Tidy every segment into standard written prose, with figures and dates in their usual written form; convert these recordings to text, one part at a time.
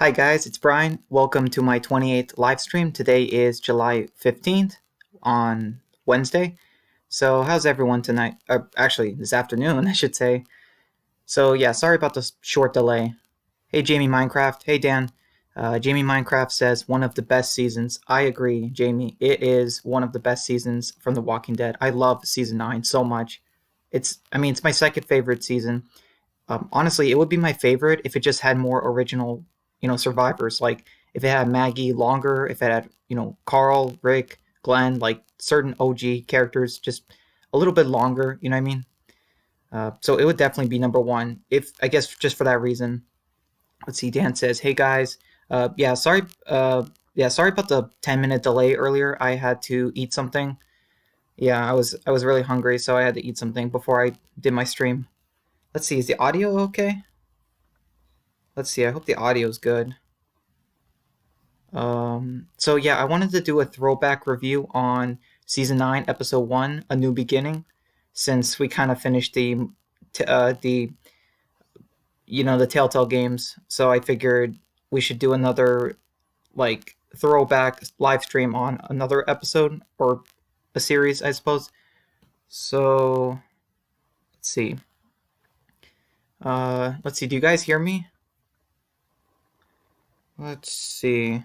Hi guys, it's Brian. Welcome to my 28th live stream. Today is July 15th on Wednesday. So, how's everyone tonight? Actually, this afternoon, I should say. So, yeah, sorry about the short delay. Hey, Jamie Minecraft. Hey, Dan. Jamie Minecraft says one of the best seasons. I agree, Jamie. It is one of the best seasons from The Walking Dead. I love season 9 so much. It's my second favorite season. Honestly, it would be my favorite if it just had more original, survivors. Like if it had Maggie longer, if it had, Carl, Rick, Glenn, like certain OG characters, just a little bit longer. You know what I mean? So it would definitely be number one. If I guess just for that reason. Let's see. Dan says, "Hey guys, yeah, sorry, sorry about the 10-minute delay earlier. I had to eat something. Yeah, I was really hungry, so I had to eat something before I did my stream. Let's see. Is the audio okay? Let's see. I hope the audio is good. So yeah, I wanted to do a throwback review on season 9, episode 1, A New Beginning, since we kind of finished the the Telltale games. So I figured we should do another like throwback live stream on another episode or a series, I suppose. So let's see. Let's see. Do you guys hear me? Let's see.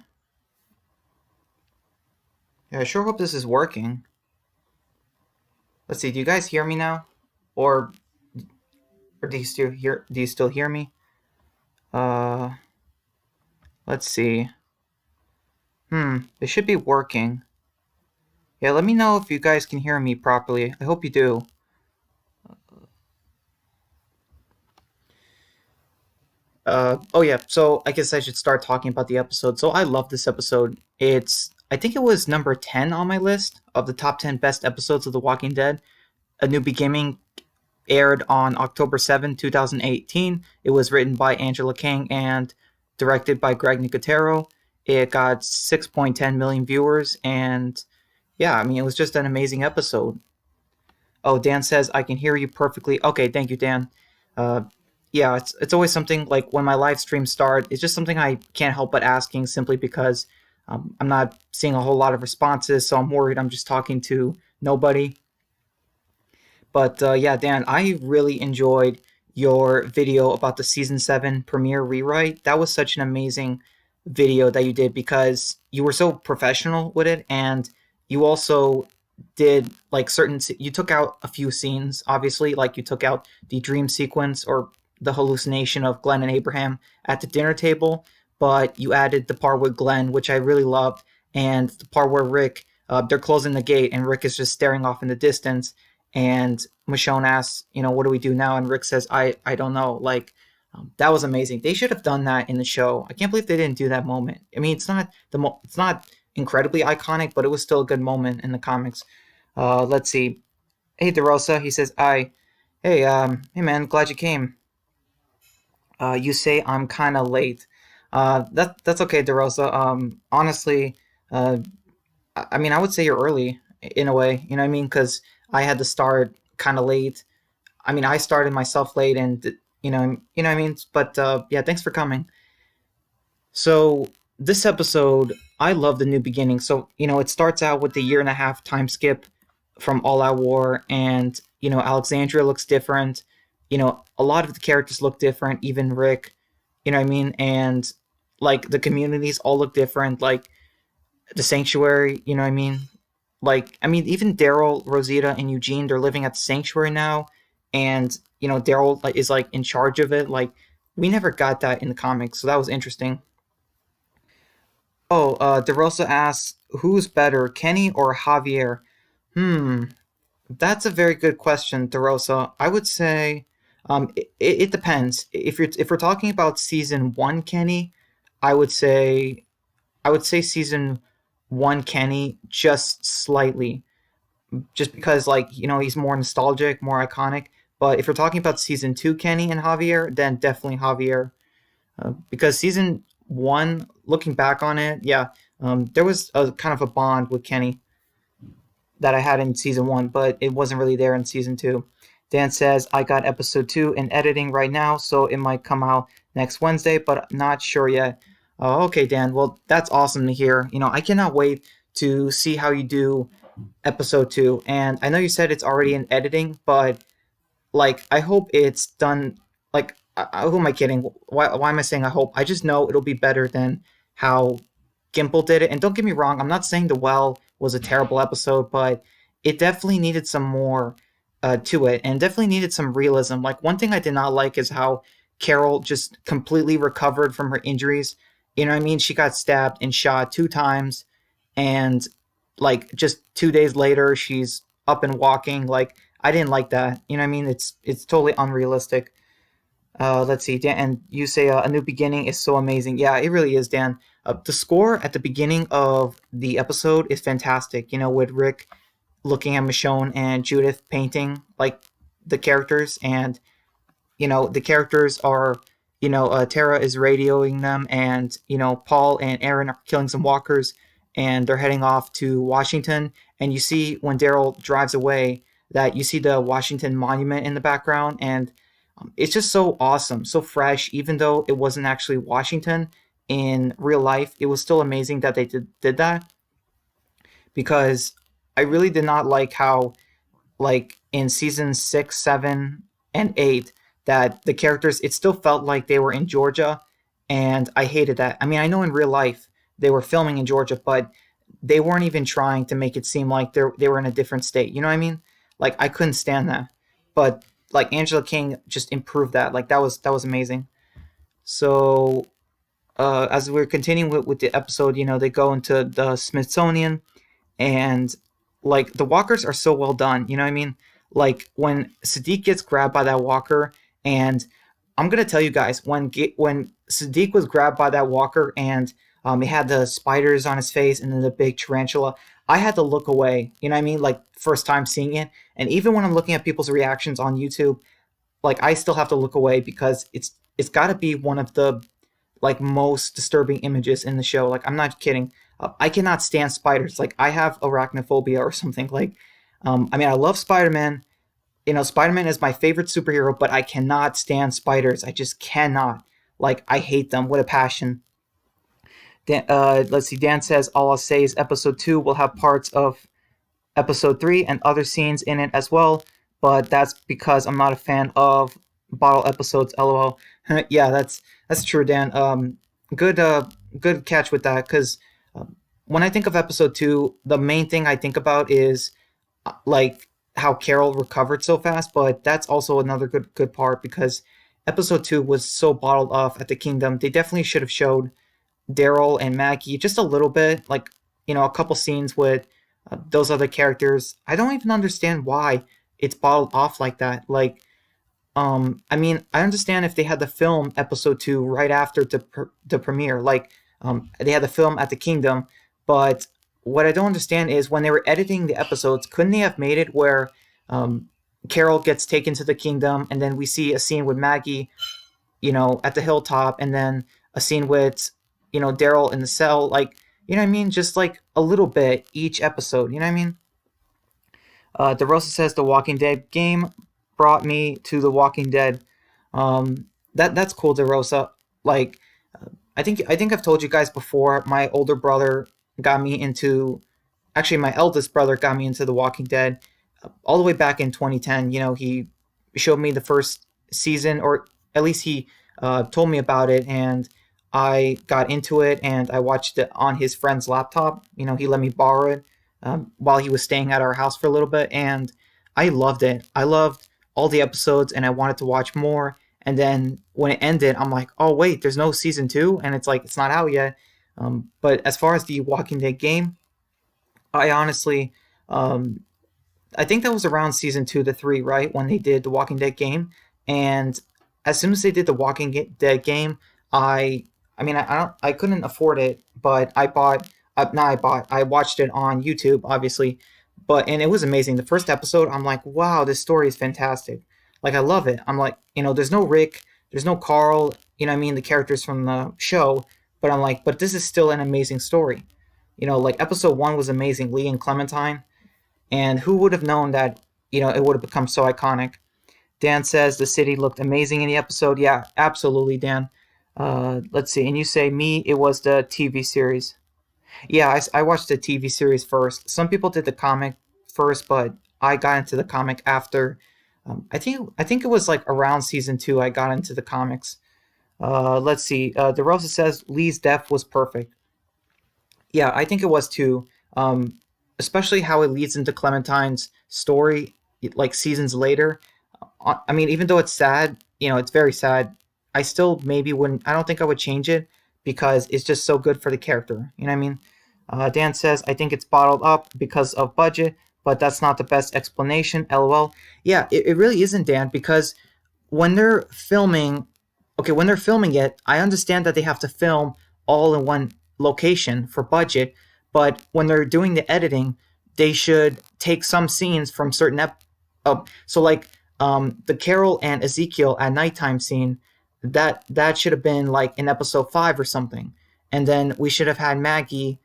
Yeah, I sure hope this is working. Let's see. Do you guys hear me now, or do you still hear me? Uh, let's see. It should be working. Yeah, let me know if you guys can hear me properly. I hope you do. Oh yeah. So I guess I should start talking about the episode. So I love this episode. I think it was number 10 on my list of the top 10 best episodes of The Walking Dead. A New Beginning aired on October 7, 2018. It was written by Angela Kang and directed by Greg Nicotero. It got 6.10 million viewers, and yeah, I mean, it was just an amazing episode. Oh, Dan says, I can hear you perfectly. Okay, thank you, Dan. Uh, yeah, it's always something like when my live streams start, it's just something I can't help but asking simply because I'm not seeing a whole lot of responses, so I'm worried I'm just talking to nobody. But yeah, Dan, I really enjoyed your video about the season 7 premiere rewrite. That was such an amazing video that you did because you were so professional with it, and you also did like you took out a few scenes, obviously, like you took out the dream sequence or the hallucination of Glenn and Abraham at the dinner table, but you added the part with Glenn, which I really loved, and the part where Rick, they're closing the gate and Rick is just staring off in the distance, and Michonne asks, what do we do now? And Rick says, I don't know. Like, that was amazing. They should have done that in the show. I can't believe they didn't do that moment. I mean, it's not incredibly iconic, but it was still a good moment in the comics. Let's see. Hey, DeRosa, he says, hey man, glad you came. You say I'm kind of late. That's okay, DeRosa. Honestly, uh, I mean, I would say you're early in a way. You know what I mean? Because I had to start kind of late. I mean, I started myself late, and you know what I mean. But yeah, thanks for coming. So this episode, I love the new beginning. So it starts out with the year and a half time skip from All Out War, and Alexandria looks different. A lot of the characters look different, even Rick. You know what I mean? And like the communities all look different. Like the sanctuary. You know what I mean? Like I mean, even Daryl, Rosita, and Eugene, they're living at the sanctuary now, and Daryl is like in charge of it. Like we never got that in the comics, so that was interesting. Oh, DeRosa asks, who's better, Kenny or Javier? Hmm, that's a very good question, DeRosa. I would say it depends. If we're talking about season 1 Kenny, I would say I would say season 1 Kenny just slightly, just because like he's more nostalgic, more iconic. But if we're talking about season 2 Kenny and Javier, then definitely Javier. Because season 1, looking back on it, yeah, there was a kind of a bond with Kenny that I had in season 1, but it wasn't really there in season 2. Dan says, I got episode 2 in editing right now, so it might come out next Wednesday, but not sure yet. Oh, okay, Dan. Well, that's awesome to hear. I cannot wait to see how you do episode two. And I know you said it's already in editing, but like I hope it's done. Like, who am I kidding? Why am I saying I hope? I just know it'll be better than how Gimple did it. And don't get me wrong, I'm not saying The Well was a terrible episode, but it definitely needed some more to it, and definitely needed some realism. Like, one thing I did not like is how Carol just completely recovered from her injuries. You know what I mean? She got stabbed and shot 2 times, and like just 2 days later, she's up and walking. Like, I didn't like that. You know what I mean? It's totally unrealistic. Let's see, Dan, and you say A New Beginning is so amazing. Yeah, it really is, Dan. The score at the beginning of the episode is fantastic. With Rick looking at Michonne and Judith painting like the characters, and the characters are, Tara is radioing them, and Paul and Aaron are killing some walkers, and they're heading off to Washington. And you see when Daryl drives away that you see the Washington Monument in the background, and it's just so awesome, so fresh. Even though it wasn't actually Washington in real life, it was still amazing that they did that, because I really did not like how, like, in season 6, 7, and 8, that the characters, it still felt like they were in Georgia, and I hated that. I mean, I know in real life they were filming in Georgia, but they weren't even trying to make it seem like they were in a different state. You know what I mean? Like, I couldn't stand that. But like Angela King just improved that. Like, that was amazing. So as we're continuing with the episode, they go into the Smithsonian, and like the walkers are so well done. You know what I mean? Like when Sadiq gets grabbed by that walker, and I'm gonna tell you guys, when Sadiq was grabbed by that walker, and he had the spiders on his face and then the big tarantula, I had to look away. You know what I mean? Like, first time seeing it, and even when I'm looking at people's reactions on YouTube, like I still have to look away, because it's got to be one of the like most disturbing images in the show. Like, I'm not kidding. I cannot stand spiders. Like, I have arachnophobia or something. Like, I mean, I love Spider-Man. Spider-Man is my favorite superhero, but I cannot stand spiders. I just cannot. Like, I hate them with a passion. Let's see. Dan says, all I'll say is episode 2 will have parts of episode 3 and other scenes in it as well, but that's because I'm not a fan of bottle episodes. LOL. Yeah, that's true, Dan. Good catch with that, because when I think of episode 2, the main thing I think about is like how Carol recovered so fast, but that's also another good part, because episode 2 was so bottled off at the Kingdom. They definitely should have showed Daryl and Maggie just a little bit, like, a couple scenes with those other characters. I don't even understand why it's bottled off like that. Like, I mean, I understand if they had the film episode 2 right after the premiere, like, they had the film at the Kingdom, but what I don't understand is when they were editing the episodes, couldn't they have made it where Carol gets taken to the Kingdom, and then we see a scene with Maggie, at the hilltop, and then a scene with, Daryl in the cell, like, you know what I mean? Just like a little bit each episode, you know what I mean? DeRosa says the Walking Dead game brought me to The Walking Dead. That's cool, DeRosa. Like, I think I've told you guys before. My older brother got me into. Actually, my eldest brother got me into The Walking Dead all the way back in 2010. He showed me the first season, or at least he told me about it, and I got into it, and I watched it on his friend's laptop. He let me borrow it while he was staying at our house for a little bit, and I loved it. I loved all the episodes, and I wanted to watch more. And then when it ended, I'm like, oh wait, there's no season 2, and it's like it's not out yet. But as far as the Walking Dead game, I honestly, um, I think that was around season 2 to 3, right, when they did the Walking Dead game. And as soon as they did the Walking Dead game, I mean, I couldn't afford it, but I bought. Not I bought. I watched it on YouTube, obviously, and it was amazing. The first episode, I'm like, wow, this story is fantastic. Like, I love it. I'm like, there's no Rick, there's no Carl. You know what I mean? The characters from the show, but I'm like, but this is still an amazing story. Like episode 1 was amazing, Lee and Clementine. And who would have known that, it would have become so iconic? Dan says the city looked amazing in the episode. Yeah, absolutely, Dan. Let's see. And you say me, it was the TV series. Yeah, I watched the TV series first. Some people did the comic first, but I got into the comic after. I think it was like around season two I got into the comics. Let's see. DeRosa says Lee's death was perfect. Yeah, I think it was too. Especially how it leads into Clementine's story, like seasons later. I mean, even though it's sad, it's very sad. I still maybe wouldn't. I don't think I would change it because it's just so good for the character. You know what I mean? Dan says I think it's bottled up because of budget, but that's not the best explanation. LOL. Yeah, it really isn't, Dan, because when they're filming, okay, when they're filming it, I understand that they have to film all in one location for budget, but when they're doing the editing, they should take some scenes from certain so like the Carol and Ezekiel at nighttime scene, that should have been like in episode 5 or something, and then we should have had Maggie,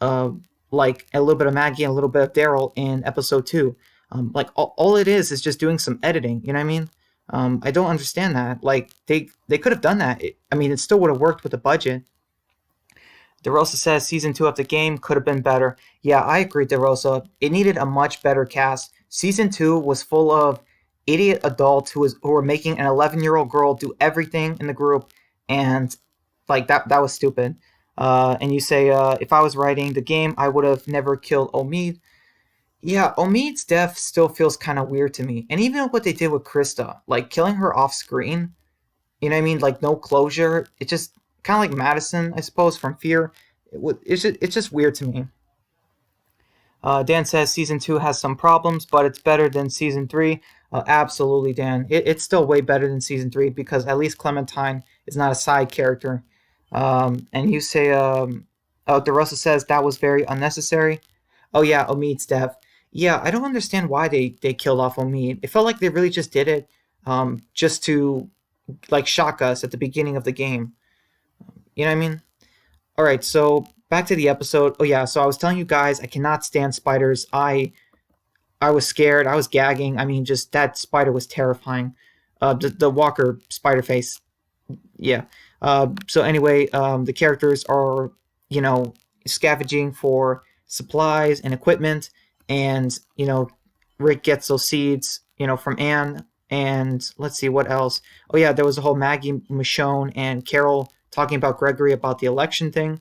uh, like a little bit of Maggie and a little bit of Daryl in episode 2. Like all it is just doing some editing. You know what I mean? I don't understand that. Like they could have done that. I mean, it still would have worked with the budget. DeRosa says season 2 of the game could have been better. Yeah, I agree, DeRosa. It needed a much better cast. Season 2 was full of idiot adults who were making an 11-year-old girl do everything in the group, and like that was stupid. And you say, if I was writing the game, I would have never killed Omid. Yeah, Omid's death still feels kind of weird to me. And even what they did with Krista, like killing her off screen, you know what I mean? Like no closure. It just kind of like Madison, I suppose, from Fear. It's just weird to me. Dan says season 2 has some problems, but it's better than season 3. Absolutely, Dan. It's still way better than season 3 because at least Clementine is not a side character. And you say, oh, DeRosa says that was very unnecessary. Oh, yeah, Omid's death. Yeah, I don't understand why they killed off Omid. It felt like they really just did it just to like shock us at the beginning of the game. You know what I mean? All right, so back to the episode. Oh yeah, so I was telling you guys I cannot stand spiders. I was scared. I was gagging. I mean, just that spider was terrifying. The Walker spider face. Yeah. So anyway, the characters are you know scavenging for supplies and equipment, and Rick gets those seeds from Anne. And let's see what else. Oh yeah, there was a whole Maggie Michonne and Carol talking about Gregory about the election thing,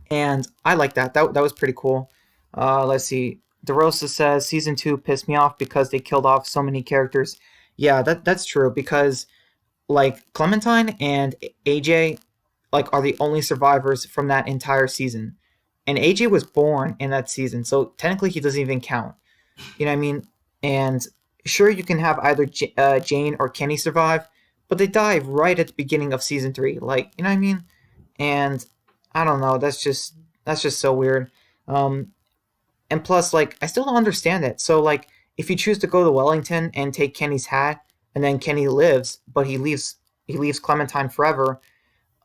and I like that. That was pretty cool. Let's see. DeRosa says season 2 pissed me off because they killed off so many characters. Yeah, that's true because like Clementine and AJ like are the only survivors from that entire season. And AJ was born in that season, so technically he doesn't even count. You know what I mean? And sure, you can have either Jane or Kenny survive, but they die right at the beginning of season 3. Like, you know what I mean? And I don't know. That's just so weird. Um, and plus, like, I still don't understand it. So, like, if you choose to go to Wellington and take Kenny's hat, and then Kenny lives, but he leaves Clementine forever.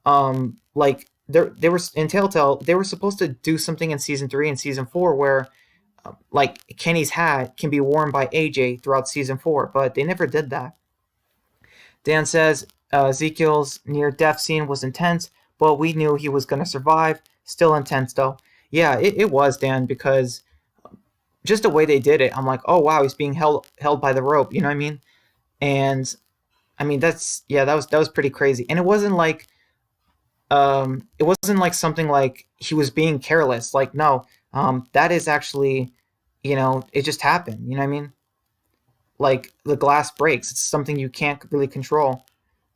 Like they were in Telltale, they were supposed to do something in season 3 and season 4 where like Kenny's hat can be worn by AJ throughout season 4, but they never did that. Dan says Ezekiel's near death scene was intense, but we knew he was going to survive. Still intense though. Yeah, it was, Dan, because just the way they did it, I'm like, oh wow, he's being held by the rope. You know what I mean? And I mean that's yeah, that was pretty crazy. And it wasn't like something like he was being careless. Like no, that is actually, it just happened. You know what I mean? Like the glass breaks. It's something you can't really control.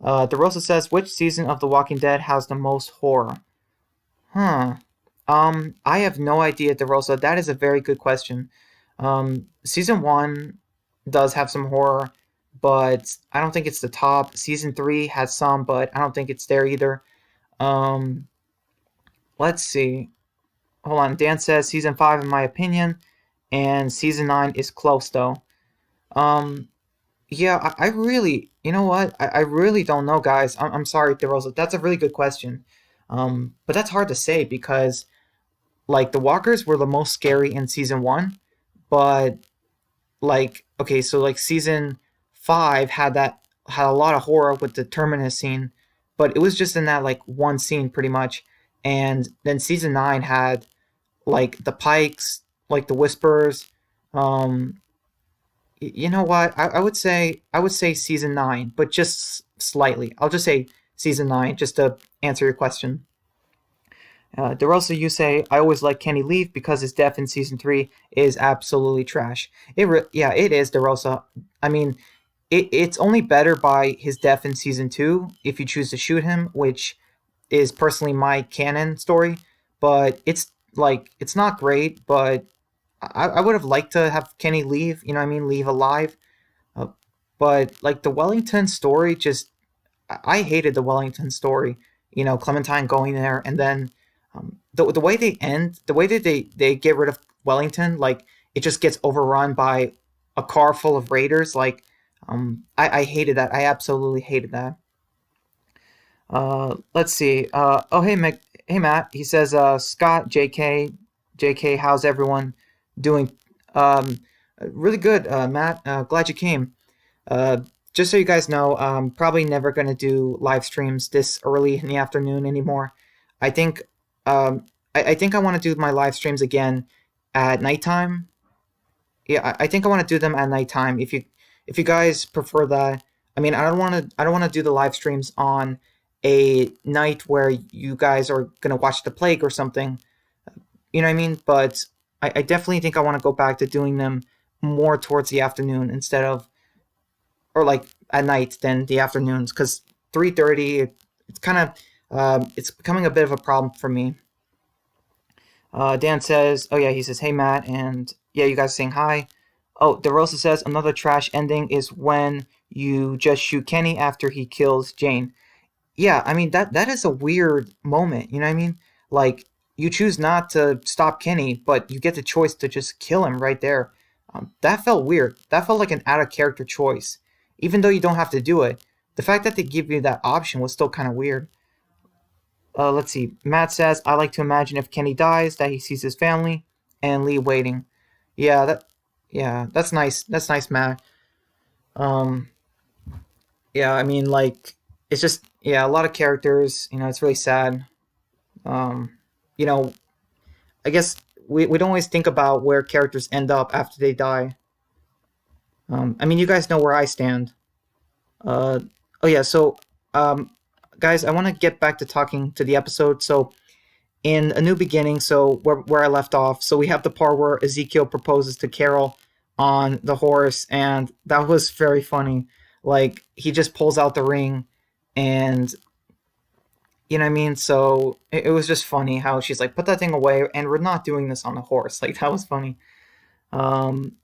DeRosa says, which season of The Walking Dead has the most horror? Huh. I have no idea, DeRosa. That is a very good question. Season 1 does have some horror, but I don't think it's the top. Season 3 has some, but I don't think it's there either. Um, let's see. Hold on. Dan says season 5, in my opinion, and season 9 is close, though. Um, Yeah, I really, you know what? I really don't know, guys. I'm sorry, DeRosa. That's a really good question. But that's hard to say because, like, the walkers were the most scary in season 1, but like, okay, so like season 5 had a lot of horror with the terminus scene, but it was just in that like one scene pretty much. And then season 9 had like the Pikes, like the Whispers. Um, you know what? I would say season 9, but just slightly. I'll just say season 9 just to answer your question. DeRosa, you say I always like Kenny Leaf because his death in season 3 is absolutely trash. Yeah, it is DeRosa. I mean, it's only better by his death in season 2 if you choose to shoot him, which is personally my canon story. But it's not great. But I would have liked to have Kenny leave. You know what I mean? Leave alive. Uh, but like the Wellington story, just I hated the Wellington story. You know, Clementine going there, and then the way they end, the way that they get rid of Wellington, like it just gets overrun by a car full of raiders. Like, I hated that. I absolutely hated that. Let's see. Oh, hey, hey, Matt. He says, Scott, JK, how's everyone doing? Really good, Matt. Glad you came. Uh, just so you guys know, I'm probably never going to do live streams this early in the afternoon anymore. I think I think I want to do my live streams again at nighttime. Yeah, I think I want to do them at nighttime. If you guys prefer that, I mean, I don't want to do the live streams on a night where you guys are gonna watch the plague or something. You know what I mean? But I definitely think I want to go back to doing them more towards the afternoon instead of or like at night than the afternoons because 3:30 it's kind of it's becoming a bit of a problem for me. Dan says, "Oh yeah," he says, "Hey Matt," and yeah, you guys saying hi. Oh, DeRosa says another trash ending is when you just shoot Kenny after he kills Jane. Yeah, I mean that is a weird moment. You know what I mean? Like you choose not to stop Kenny, but you get the choice to just kill him right there. That felt weird. That felt like an out of character choice, even though you don't have to do it. The fact that they give you that option was still kind of weird. Let's see. Matt says, "I like to imagine if Kenny dies, that he sees his family and Lee waiting." Yeah, yeah, that's nice. That's nice, Matt. Um, yeah, I mean, like, it's just yeah, a lot of characters. You know, it's really sad. Um, you know, I guess we don't always think about where characters end up after they die. I mean, you guys know where I stand. Uh, oh yeah, so um, guys, I want to get back to talking to the episode. So in A New Beginning, so where I left off, so we have the part where Ezekiel proposes to Carol on the horse, and that was very funny. Like he just pulls out the ring, and you know what I mean. So it was just funny how she's like, "Put that thing away," and we're not doing this on the horse. Like that was funny. Um,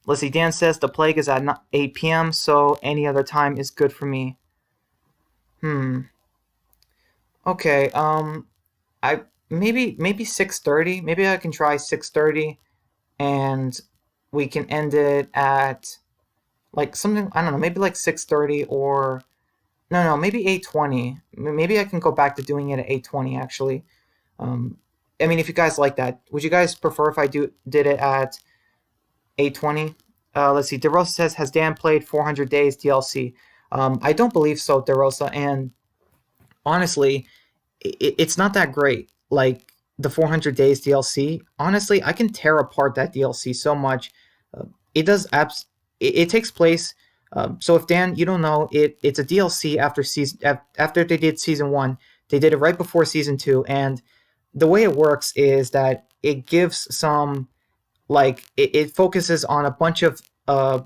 let's see. Dan says the plague is at 8 p.m., so any other time is good for me. Hmm. Okay. I maybe 6:30. Maybe I can try 6:30 and we can end it at like something I don't know, maybe like 6:30 or no, maybe 8:20. Maybe I can go back to doing it at 8:20 actually. Um I mean if you guys like that, would you guys prefer if I did it at 8:20? Let's see. DeRosa says has Dan played 400 Days DLC? I don't believe so, DeRosa, and honestly, it's not that great. Like the 400 Days DLC, honestly, I can tear apart that DLC so much. Uh, it does abs. It takes place. So if Dan, you don't know, it's a DLC after they did season 1. They did it right before season 2, and the way it works is that it gives some like it focuses on a bunch of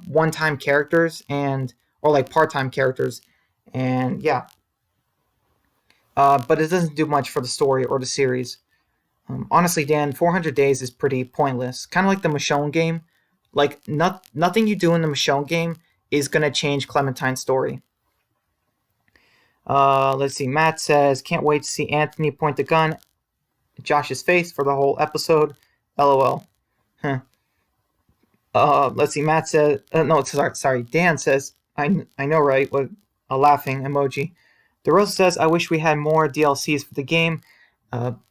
one-time characters and or like part-time characters, and yeah, but it doesn't do much for the story or the series. Honestly, Dan, 400 Days is pretty pointless. Kind of like the Michonne game. Like, nothing you do in the Michonne game is going to change Clementine's story. Let's see. Matt says, can't wait to see Anthony point the gun at Josh's face for the whole episode. LOL. Huh. Let's see. Matt says, no, sorry. Dan says, I know, right? What a laughing emoji. DeRosa says, I wish we had more DLCs for the game.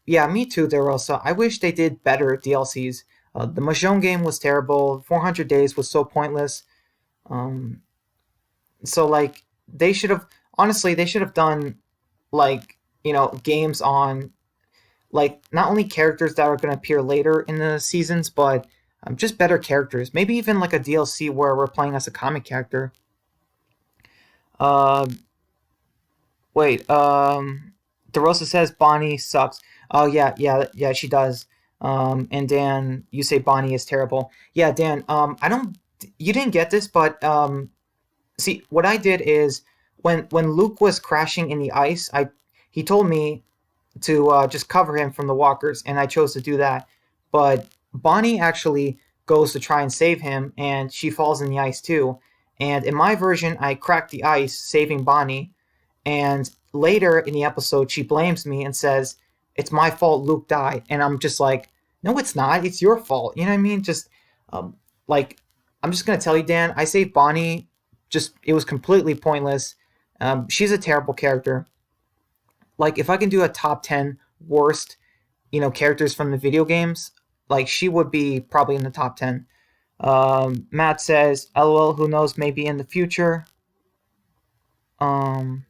Yeah, me too, DeRosa. I wish they did better DLCs. The Mahjong game was terrible. 400 Days was so pointless. Um, so, like, they should have, honestly, they should have done, like games on like not only characters that are going to appear later in the seasons, but just better characters. Maybe even like a DLC where we're playing as a comic character. Uh, Wait. DeRosa says Bonnie sucks. Oh yeah, yeah, yeah, she does. And Dan, you say Bonnie is terrible. Yeah, Dan. I don't. You didn't get this, but see, what I did is when Luke was crashing in the ice, I he told me to just cover him from the walkers, and I chose to do that. But Bonnie actually goes to try and save him, and she falls in the ice too. And in my version, I cracked the ice, saving Bonnie. And later in the episode, she blames me and says, "It's my fault Luke died." And I'm just like, "No, it's not. It's your fault." You know what I mean? Just um, like, I'm just gonna tell you, Dan. I saved Bonnie. Just it was completely pointless. She's a terrible character. Like, if I can do a top 10 worst, characters from the video games, like she would be probably in the top 10. Matt says, "LOL. Who knows? Maybe in the future." Um,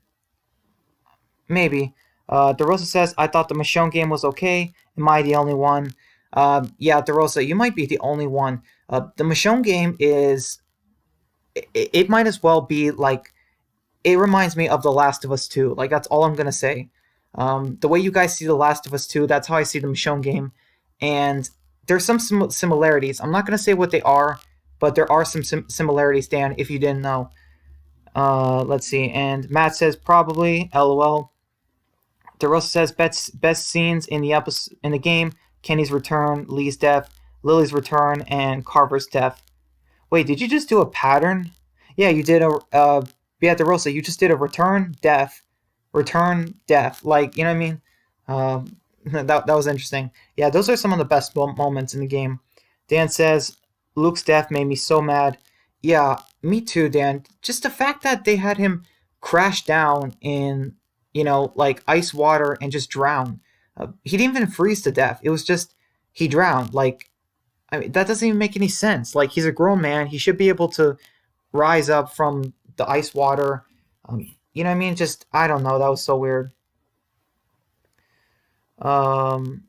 Maybe. DeRosa says, "I thought the Michonne game was okay. Am I the only one?" Yeah, DeRosa, you might be the only one. The Michonne game is. It might as well be like. It reminds me of The Last of Us 2. Like, that's all I'm going to say. The way you guys see The Last of Us 2, that's how I see the Michonne game. And there's some similarities. I'm not going to say what they are, but there are some similarities, Dan, if you didn't know. Let's see. And Matt says, probably, LOL. DeRosa says best scenes in the episode in the game: Kenny's return, Lee's death, Lily's return, and Carver's death. Wait, did you just do a pattern? Yeah, you did a yeah, DeRosa, you just did a return, death. Like, you know what I mean? That was interesting. Yeah, those are some of the best moments in the game. Dan says Luke's death made me so mad. Yeah, me too, Dan. Just the fact that they had him crash down in like ice water and just drown. He didn't even freeze to death. It was just he drowned. Like, I mean, that doesn't even make any sense. Like, he's a grown man. He should be able to rise up from the ice water. You know what I mean? Just I don't know. That was so weird. Um,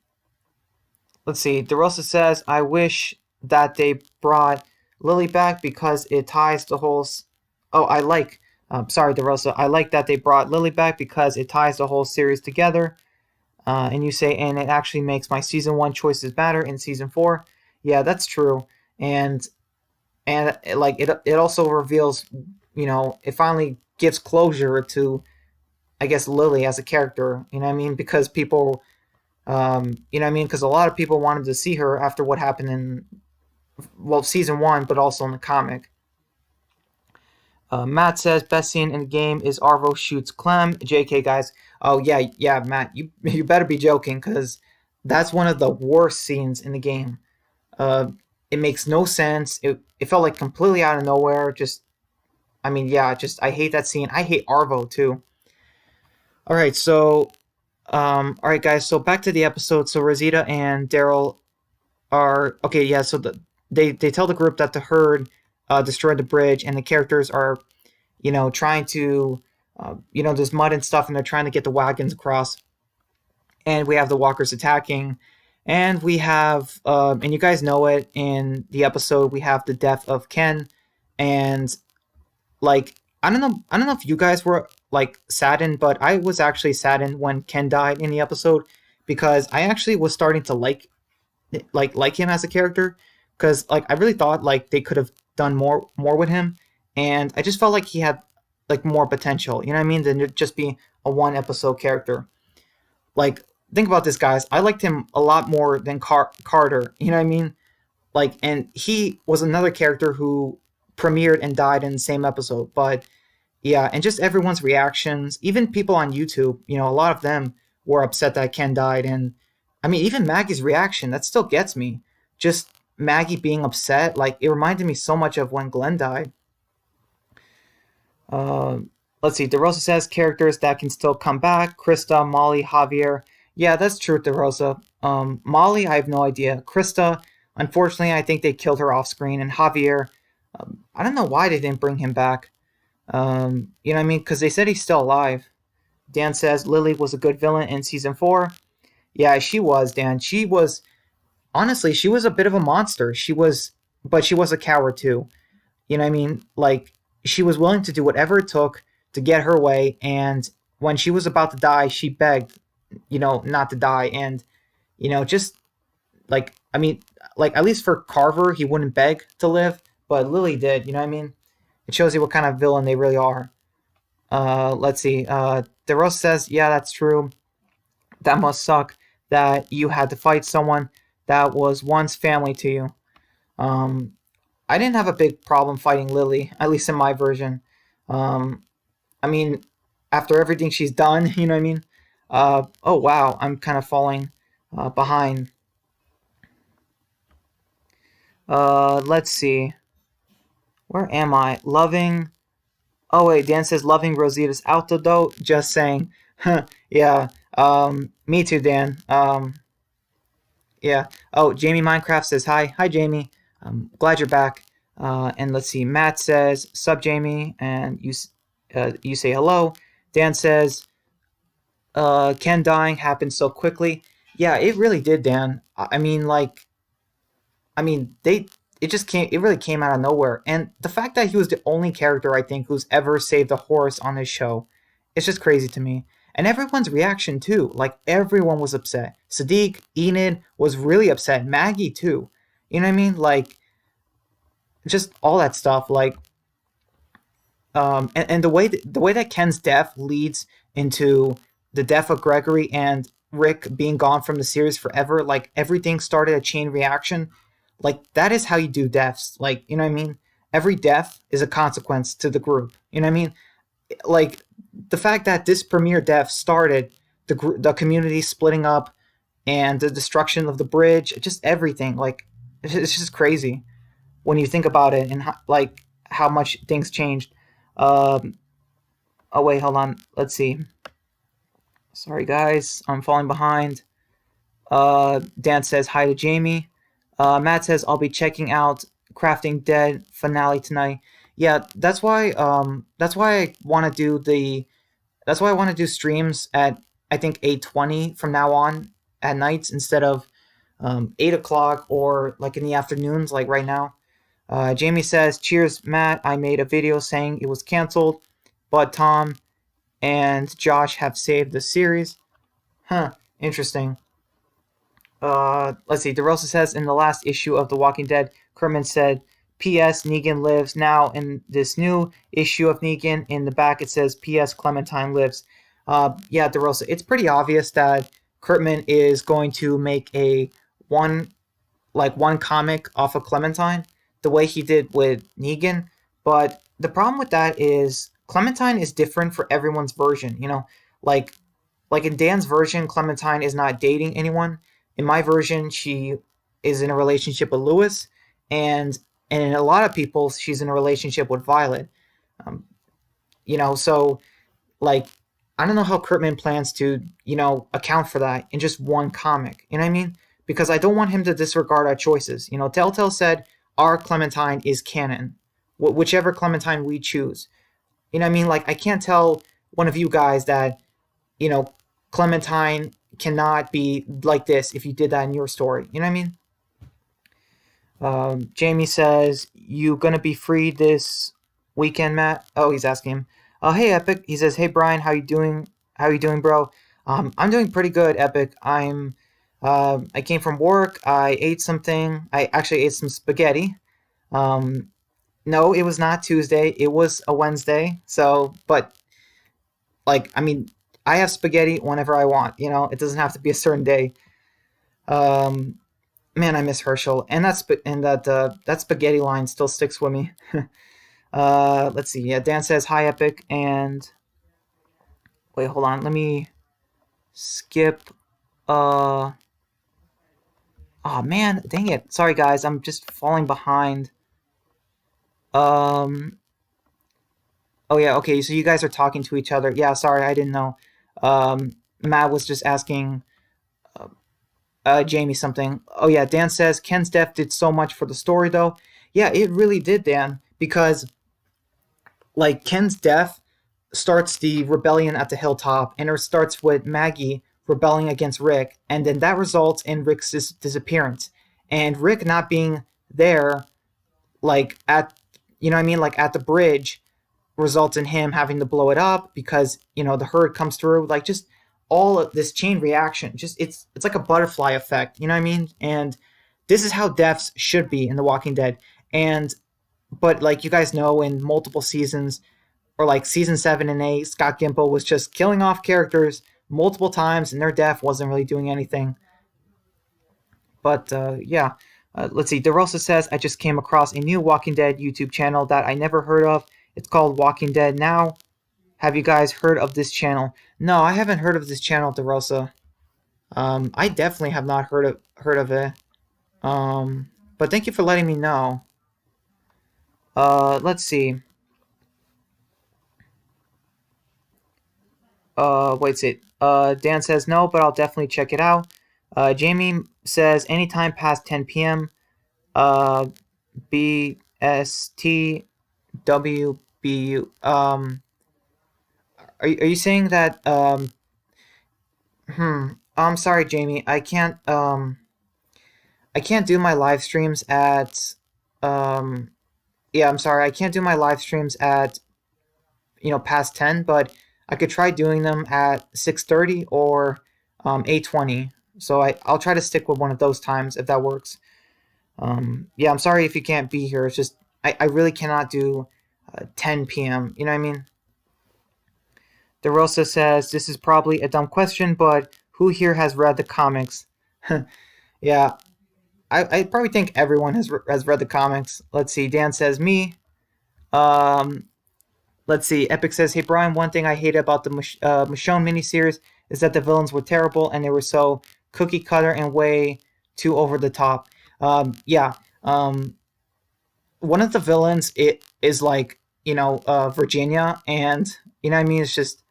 let's see. DeRosa says, "I wish that they brought Lily back because it ties the whole." Oh, I like. Sorry, DeRosa. I like that they brought Lily back because it ties the whole series together. And you say, and it actually makes my season one choices matter in season four. Yeah, that's true. And like it also reveals, it finally gives closure to, I guess, Lily as a character. You know what I mean? Because people, you know what I mean? Because a lot of people wanted to see her after what happened in, well, season one, but also in the comic. Matt says best scene in the game is Arvo shoots Clem. JK, guys. Oh yeah, yeah, Matt, you better be joking because that's one of the worst scenes in the game. Uh, it makes no sense. It felt like completely out of nowhere. Just I mean, yeah, just I hate that scene. I hate Arvo too. All right, so all right, guys. So back to the episode. So Rosita and Daryl are okay. Yeah, so they tell the group that the herd destroyed the bridge, and the characters are trying to there's mud and stuff, and they're trying to get the wagons across. And we have the walkers attacking, and we have and you guys know it in the episode. We have the death of Ken, and like I don't know if you guys were like saddened, but I was actually saddened when Ken died in the episode because I actually was starting to like him as a character because like I really thought like they could have done more with him, and I just felt like he had like more potential. You know what I mean? Than just be a one episode character. Like, think about this, guys. I liked him a lot more than Carter. You know what I mean? Like, and he was another character who premiered and died in the same episode. But yeah, and just everyone's reactions, even people on YouTube, a lot of them were upset that Ken died. And I mean, even Maggie's reaction, that still gets me. Just Maggie being upset, like, it reminded me so much of when Glenn died. Uh, let's see. DeRosa says characters that can still come back: Krista, Molly, Javier. Yeah, that's true, DeRosa. Molly, I have no idea. Krista, unfortunately, I think they killed her off screen. And Javier, I don't know why they didn't bring him back. You know what I mean? Because they said he's still alive. Dan says Lily was a good villain in season 4. Yeah, she was, Dan. She was, honestly, she was a bit of a monster. But she was a coward too. You know what I mean? Like, she was willing to do whatever it took to get her way. And when she was about to die, she begged, not to die. And, just like, I mean, like, at least for Carver, he wouldn't beg to live, but Lily did. You know what I mean? It shows you what kind of villain they really are. Let's see. DeRose says, yeah, that's true. That must suck that you had to fight someone that was once family to you. Um, I didn't have a big problem fighting Lily, at least in my version. Um, I mean, after everything she's done, you know what I mean? Oh, wow, I'm kind of falling behind. Let's see. Where am I? Loving. Oh, wait, Dan says loving Rosita's autodote. Just saying. Yeah, me too, Dan. Yeah. Oh, Jamie Minecraft says hi. Hi, Jamie. Glad you're back. And let's see. Matt says sub Jamie, and you say hello. Dan says Ken dying happened so quickly. Yeah, it really did, Dan. I mean, like, they it just came. It really came out of nowhere, and the fact that he was the only character I think who's ever saved a horse on his show, it's just crazy to me. And everyone's reaction too. Like everyone was upset. Sadiq, Enid was really upset. Maggie too. You know what I mean? Like just all that stuff. Like and the way that Ken's death leads into the death of Gregory and Rick being gone from the series forever, like everything started a chain reaction. Like that is how you do deaths. Like, you know what I mean? Every death is a consequence to the group. You know what I mean? Like the fact that this premiere death started the community splitting up and the destruction of the bridge, just everything. Like it's just crazy when you think about it and like how much things changed. Um, oh wait, hold on. Let's see. Sorry guys, I'm falling behind. Dan says hi to Jamie. Matt says I'll be checking out Crafting Dead finale tonight. Yeah, that's why. That's why I want to do the. That's why I want to do streams at I think 8:20 from now on at nights instead of 8 o'clock or like in the afternoons like right now. Jamie says, "Cheers, Matt. I made a video saying it was canceled, but Tom and Josh have saved the series." Huh. Interesting. Let's see. DeRosa says in the last issue of The Walking Dead, Kerman said, "P.S. Negan lives." Now in this new issue of Negan, in the back it says, "P.S. Clementine lives." Yeah, DeRosa. It's pretty obvious that Kurtman is going to make a one one comic off of Clementine, the way he did with Negan. But the problem with that is Clementine is different for everyone's version. You know, like in Dan's version, Clementine is not dating anyone. In my version, she is in a relationship with Lewis, and in a lot of people, she's in a relationship with Violet. Um, so like I don't know how Kurtman plans to account for that in just one comic. You know what I mean? Because I don't want him to disregard our choices. Telltale said our Clementine is canon, whichever Clementine we choose. You know what I mean? Like I can't tell one of you guys that you know Clementine cannot be like this if you did that in your story. You know what I mean? Jamie says, "You gonna be free this weekend, Matt?" Oh, he's asking him. Hey, Epic. He says, "Hey, Brian, how you doing? How you doing, bro?" I'm doing pretty good, Epic. I came from work. I ate something. I actually ate some spaghetti. Um, no, it was not Tuesday. It was a Wednesday. So, but I mean, I have spaghetti whenever I want. It doesn't have to be a certain day. Um, Man, I miss Herschel, and that spaghetti line still sticks with me. Let's see. Yeah, Dan says hi, Epic, and wait, hold on. Let me skip. Uh, oh man, dang it. Sorry, guys. I'm just falling behind. Um. Oh yeah. Okay. So you guys are talking to each other. Yeah. Sorry, I didn't know. Matt was just asking Jamie something. Oh yeah. Dan says Ken's death did so much for the story, though. Yeah, it really did, Dan, because Ken's death starts the rebellion at the hilltop, and it starts with Maggie rebelling against Rick, and then that results in Rick's disappearance, and Rick not being there, like at you know what I mean, like at the bridge, results in him having to blow it up because the herd comes through. Like just all of this chain reaction, just it's like a butterfly effect. You know what I mean? And this is how deaths should be in The Walking Dead. And but like you guys know, in multiple seasons, or like season 7 and 8, Scott Gimple was just killing off characters multiple times, and their death wasn't really doing anything. But yeah, let's see. DeRosa says, I just came across a new Walking Dead YouTube channel that I never heard of. It's called Walking Dead Now. Have you guys heard of this channel? No, I haven't heard of this channel, DeRosa. I definitely have not heard of it. But thank you for letting me know. Let's see. Wait, see. Dan says no, but I'll definitely check it out. Jamie says anytime past 10 p.m. BSTWBU. Are you saying that? I'm sorry, Jamie. I can't do my live streams at. Yeah, I'm sorry. I can't do my live streams at past 10, but I could try doing them at 6:30 or 8:20. So I'll try to stick with one of those times if that works. Yeah, I'm sorry if you can't be here. It's just I really cannot do 10 p.m. You know what I mean? DeRosa says this is probably a dumb question, but who here has read the comics? Yeah, I probably think everyone has read the comics. Let's see. Dan says me. Um, let's see. Epic says, "Hey Brian, one thing I hate about the Michonne miniseries is that the villains were terrible and they were so cookie cutter and way too over the top." Yeah. One of the villains it is like Virginia, and you know what I mean. It's just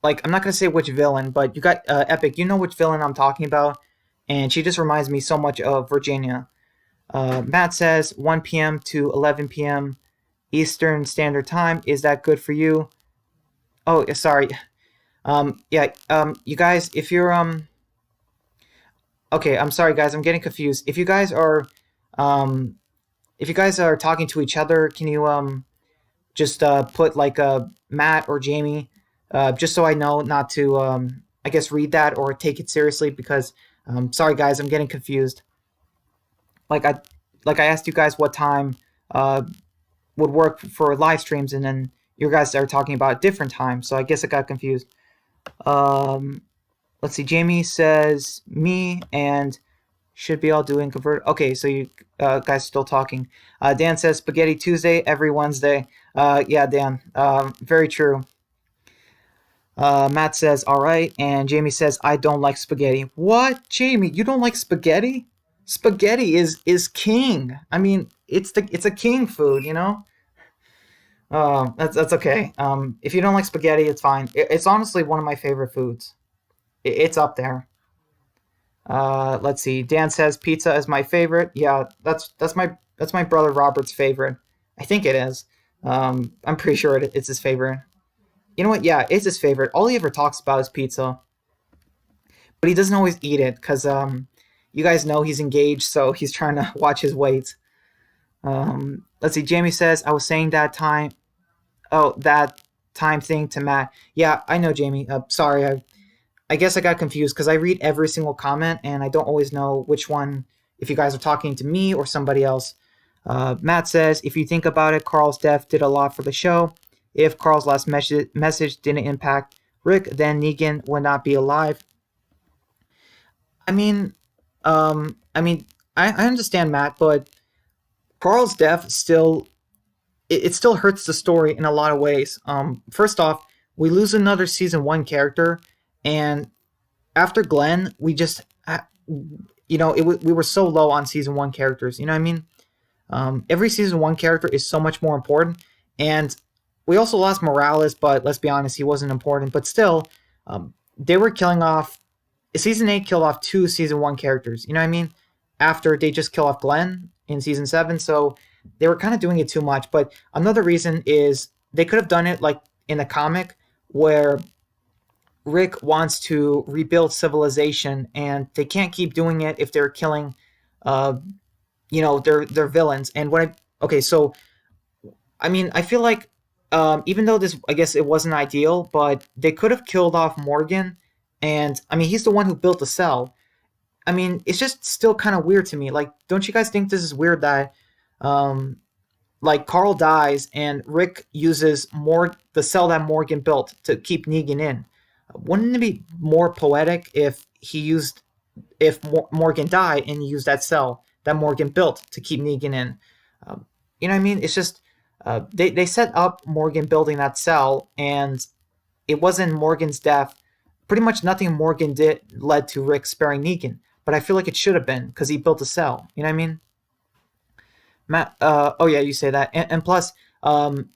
like I'm not gonna say which villain, but you got Epic. You know which villain I'm talking about, and she just reminds me so much of Virginia. Matt says 1 p.m. to 11 p.m. Eastern Standard Time. Is that good for you? Oh, sorry. Yeah. You guys, if you're okay, I'm sorry, guys. I'm getting confused. Um, if you guys are talking to each other, can you just put like Matt or Jamie, just so I know not to I guess read that or take it seriously because sorry, guys, I'm getting confused. Like I asked you guys what time would work for live streams, and then you guys are talking about a different time. So I guess I got confused. Um, let's see. Jamie says me and should be all doing convert. Okay, so you guys still talking. Dan says Spaghetti Tuesday every Wednesday. Yeah, Dan. Very true. Matt says all right, and Jamie says I don't like spaghetti. What, Jamie? You don't like spaghetti? Spaghetti is king. I mean, it's a king food, you know. That's okay. If you don't like spaghetti, it's fine. It's honestly one of my favorite foods. It's up there. Let's see. Dan says pizza is my favorite. Yeah, that's my brother Robert's favorite. I think it is. I'm pretty sure it's his favorite. You know what? Yeah, it's his favorite. All he ever talks about is pizza, but he doesn't always eat it because you guys know he's engaged, so he's trying to watch his weight. Let's see. Jamie says I was saying that time. Oh, that time thing to Matt. Yeah, I know, Jamie. Sorry, I guess I got confused because I read every single comment and I don't always know which one, if you guys are talking to me or somebody else. Matt says, if you think about it, Carl's death did a lot for the show. If Carl's last message didn't impact Rick, then Negan would not be alive. I mean, I understand Matt, but Carl's death still it still hurts the story in a lot of ways. First off, we lose another season 1 character, and after Glenn, we just we were so low on season 1 characters. You know what I mean? Every season 1 character is so much more important, and we also lost Morales, but let's be honest, he wasn't important. But still, they were killing off. Season 8 killed off 2 season 1 characters. You know what I mean? After they just kill off Glenn in season 7, so they were kind of doing it too much. But another reason is they could have done it like in a comic where Rick wants to rebuild civilization, and they can't keep doing it if they're killing, uh, their villains. And what I okay, so I mean, I feel like even though this, I guess it wasn't ideal, but they could have killed off Morgan, and I mean, he's the one who built the cell. I mean, it's just still kind of weird to me. Like, don't you guys think this is weird that, um, like Carl dies and Rick uses more the cell that Morgan built to keep Negan in? Wouldn't it be more poetic if Morgan died and he used that cell that Morgan built to keep Negan in? Um, you know what I mean? It's just they set up Morgan building that cell, and it wasn't Morgan's death. Pretty much nothing Morgan did led to Rick sparing Negan, but I feel like it should have been because he built a cell. You know what I mean? Matt, oh yeah, you say that, and plus,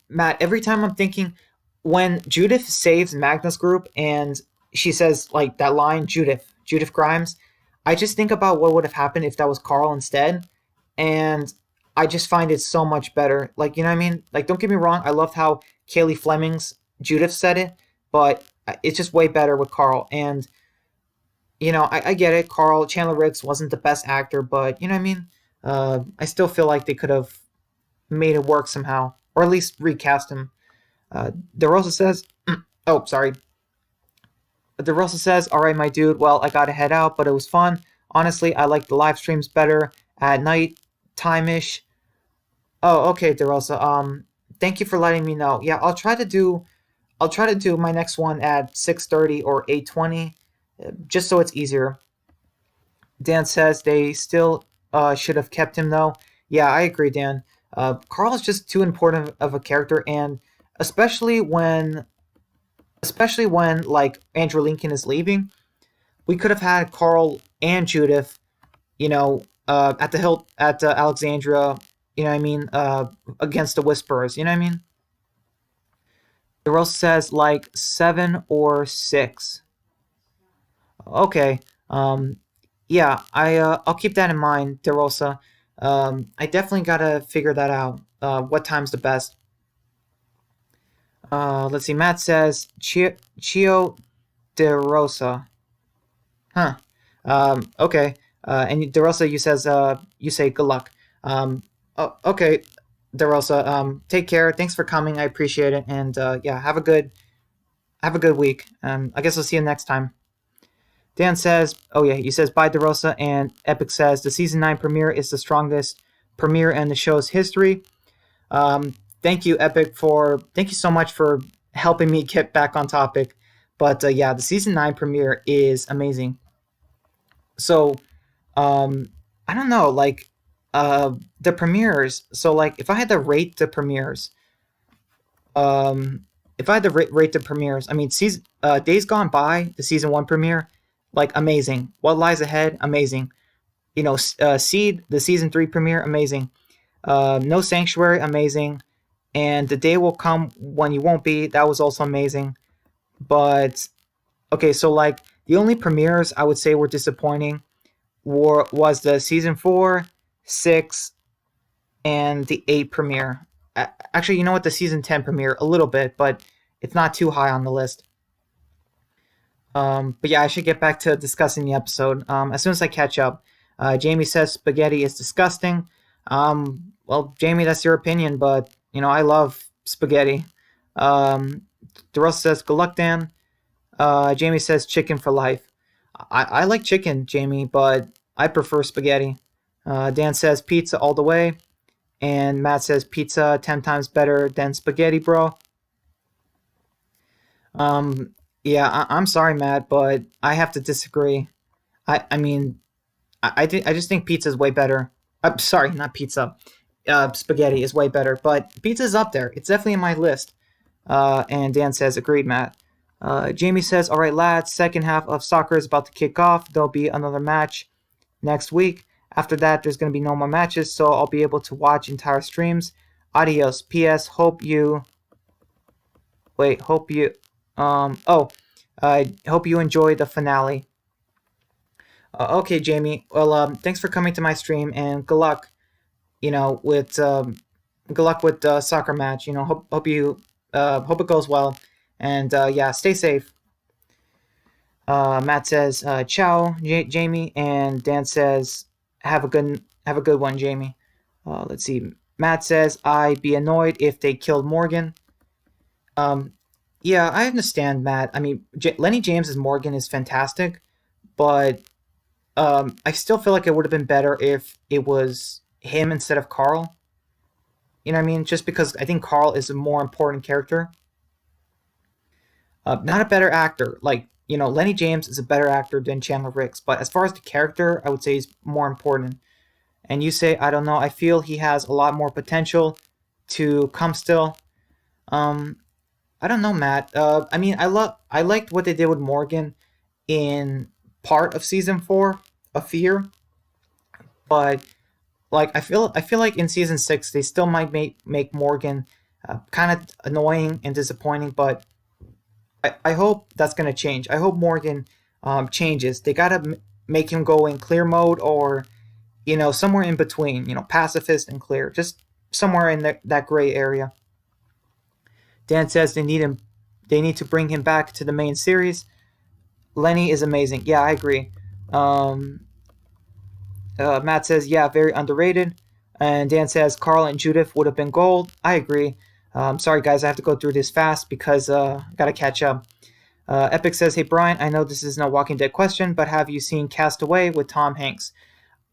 Matt. Every time I'm thinking when Judith saves Magnus Group and she says like that line, Judith Grimes, I just think about what would have happened if that was Carl instead, and I just find it so much better. Like, you know what I mean? Like, don't get me wrong, I loved how Kaylee Fleming's Judith said it, but it's just way better with Carl. And I get it. Carl Chandler Riggs wasn't the best actor, but you know what I mean. I still feel like they could have made it work somehow, or at least recast him. DeRosa says, "Oh, sorry." DeRosa says, "All right, my dude. Well, I gotta head out, but it was fun. Honestly, I like the live streams better at night time ish." Oh, okay, DeRosa. Thank you for letting me know. Yeah, I'll try to do my next one at 6:30 or 8:20, just so it's easier. Dan says they still should have kept him though. Yeah, I agree, Dan. Carl is just too important of a character, and especially when especially when like Andrew Lincoln is leaving, we could have had Carl and Judith, at the hill at Alexandria. You know what I mean? Against the Whisperers. You know what I mean? The role says like 7 or 6. Okay. Yeah, I'll keep that in mind, DeRosa. I definitely gotta figure that out. What time's the best? Let's see. Matt says Chio DeRosa. Huh. Okay. And DeRosa, you say good luck. Oh, okay, DeRosa. Take care. Thanks for coming. I appreciate it. And yeah, have a good week. I guess I'll see you next time. Dan says, oh yeah, he says bye DeRosa, and Epic says the season 9 premiere is the strongest premiere in the show's history. Thank you, Epic, thank you so much for helping me get back on topic. But yeah, the season 9 premiere is amazing. So, I don't know, like the premieres. So, like, if I had to rate the premieres, if I had to rate the premieres, I mean, Days Gone By, the season 1 premiere, like amazing. What Lies Ahead, amazing. Seed, the season 3 premiere, amazing. No Sanctuary, amazing. And The Day Will Come When You Won't Be, that was also amazing. But okay, so like the only premieres I would say were disappointing was the season 4, 6, and the 8 premiere. Actually, you know what? The season 10 premiere a little bit, but it's not too high on the list. But yeah, I should get back to discussing the episode as soon as I catch up. Jamie says spaghetti is disgusting. Well, Jamie, that's your opinion, but I love spaghetti. DeRosa says good luck, Dan. Jamie says chicken for life. I like chicken, Jamie, but I prefer spaghetti. Dan says pizza all the way. And Matt says pizza 10 times better than spaghetti, bro. Yeah, I'm sorry, Matt, but I have to disagree. I mean, I just think pizza is way better. I'm sorry, not pizza. Spaghetti is way better, but pizza's up there. It's definitely in my list. And Dan says, agreed, Matt. Jamie says, all right, lads, second half of soccer is about to kick off. There'll be another match next week. After that, there's going to be no more matches, so I'll be able to watch entire streams. Adios. P.S. Hope you. Wait, hope you. Hope you enjoy the finale. Okay, Jamie. Well, thanks for coming to my stream, and good luck. With good luck with the soccer match. Hope you Hope it goes well. And yeah, stay safe. Matt says, "Ciao, Jamie," and Dan says, have a good one, Jamie." Let's see. Matt says, "I'd be annoyed if they killed Morgan." Um, yeah, I understand, Matt. I mean, Lenny James's Morgan is fantastic, but I still feel like it would have been better if it was him instead of Carl. You know what I mean? Just because I think Carl is a more important character. Not a better actor. Like, Lenny James is a better actor than Chandler Ricks, but as far as the character, I would say he's more important. And you say, I don't know, I feel he has a lot more potential to come still. Um, I don't know, Matt. I mean, I liked what they did with Morgan in part of season 4 of Fear, but like I feel like in season 6 they still might make Morgan kind of annoying and disappointing, but I hope that's going to change. I hope Morgan changes. They got to make him go in clear mode or, somewhere in between, pacifist and clear, just somewhere in that gray area. Dan says they need to bring him back to the main series. Lenny is amazing. Yeah, I agree. Um, Matt says, yeah, very underrated. And Dan says Carl and Judith would have been gold. I agree. Sorry, guys, I have to go through this fast because I got to catch up. Epic says, hey, Brian, I know this is no Walking Dead question, but have you seen Castaway with Tom Hanks?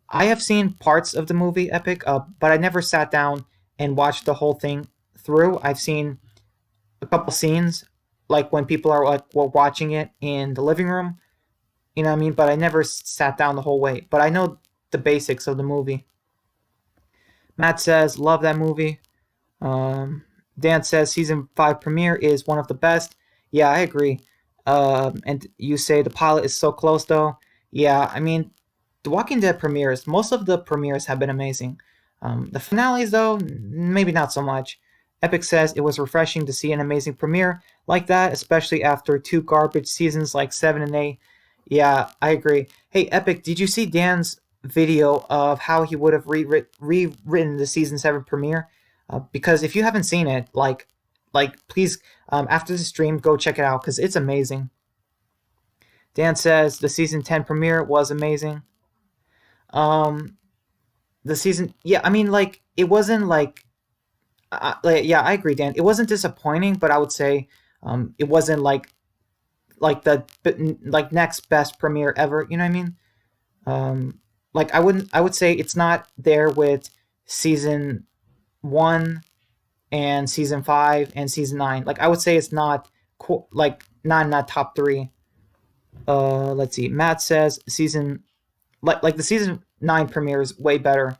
I have seen parts of the movie, Epic, but I never sat down and watched the whole thing through. I've seen a couple scenes, like when people are like watching it in the living room, you know what I mean? But I never sat down the whole way. But I know the basics of the movie. Matt says, love that movie. Um, Dan says season 5 premiere is one of the best. Yeah, I agree. And you say the pilot is so close, though. Yeah, I mean, The Walking Dead premieres, most of the premieres have been amazing. The finales, though, maybe not so much. Epic says it was refreshing to see an amazing premiere like that, especially after 2 garbage seasons like 7 and 8. Yeah, I agree. Hey, Epic, did you see Dan's video of how he would have rewritten the season 7 premiere? Because if you haven't seen it, please, after the stream, go check it out because it's amazing. Dan says the season 10 premiere was amazing. Um, the season, yeah, I mean, it wasn't yeah, I agree, Dan. It wasn't disappointing, but I would say, it wasn't the next best premiere ever. You know what I mean? I would say it's not there with season 1 and season 5 and season 9. Like I would say it's not not in that top 3. Let's see. Matt says season the season 9 premiere is way better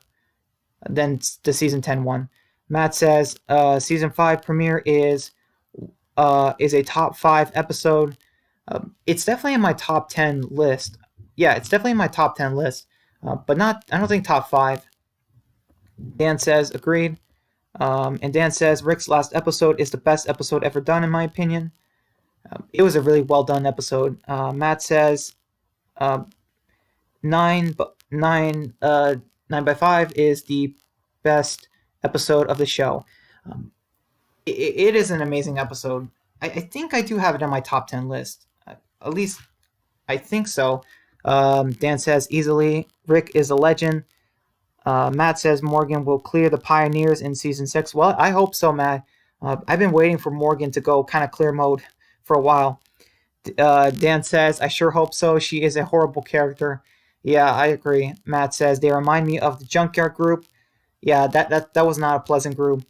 than the season 10 one. Matt says season 5 premiere is a top 5 episode. It's definitely in my top 10 list. Yeah, it's definitely in my top 10 list, but not. I don't think top 5. Dan says agreed. And Dan says Rick's last episode is the best episode ever done, in my opinion. It was a really well done episode. Matt says uh, 9 by 5 is the best episode of the show. It is an amazing episode. I think I do have it on my top 10 list. At least I think so. Dan says easily Rick is a legend. Matt says Morgan will clear the Pioneers in season 6. Well, I hope so, Matt. I've been waiting for Morgan to go kind of clear mode for a while. Dan says, I sure hope so. She is a horrible character. Yeah, I agree. Matt says, they remind me of the Junkyard group. Yeah, that was not a pleasant group.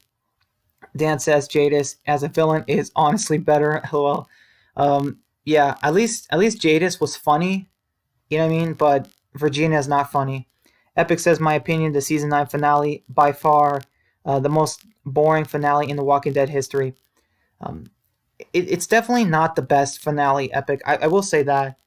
Dan says, Jadis as a villain is honestly better. LOL. Yeah, at least Jadis was funny. You know what I mean? But Virginia is not funny. Epic says, my opinion, the season 9 finale, by far the most boring finale in the Walking Dead history. It's definitely not the best finale, Epic. I will say that.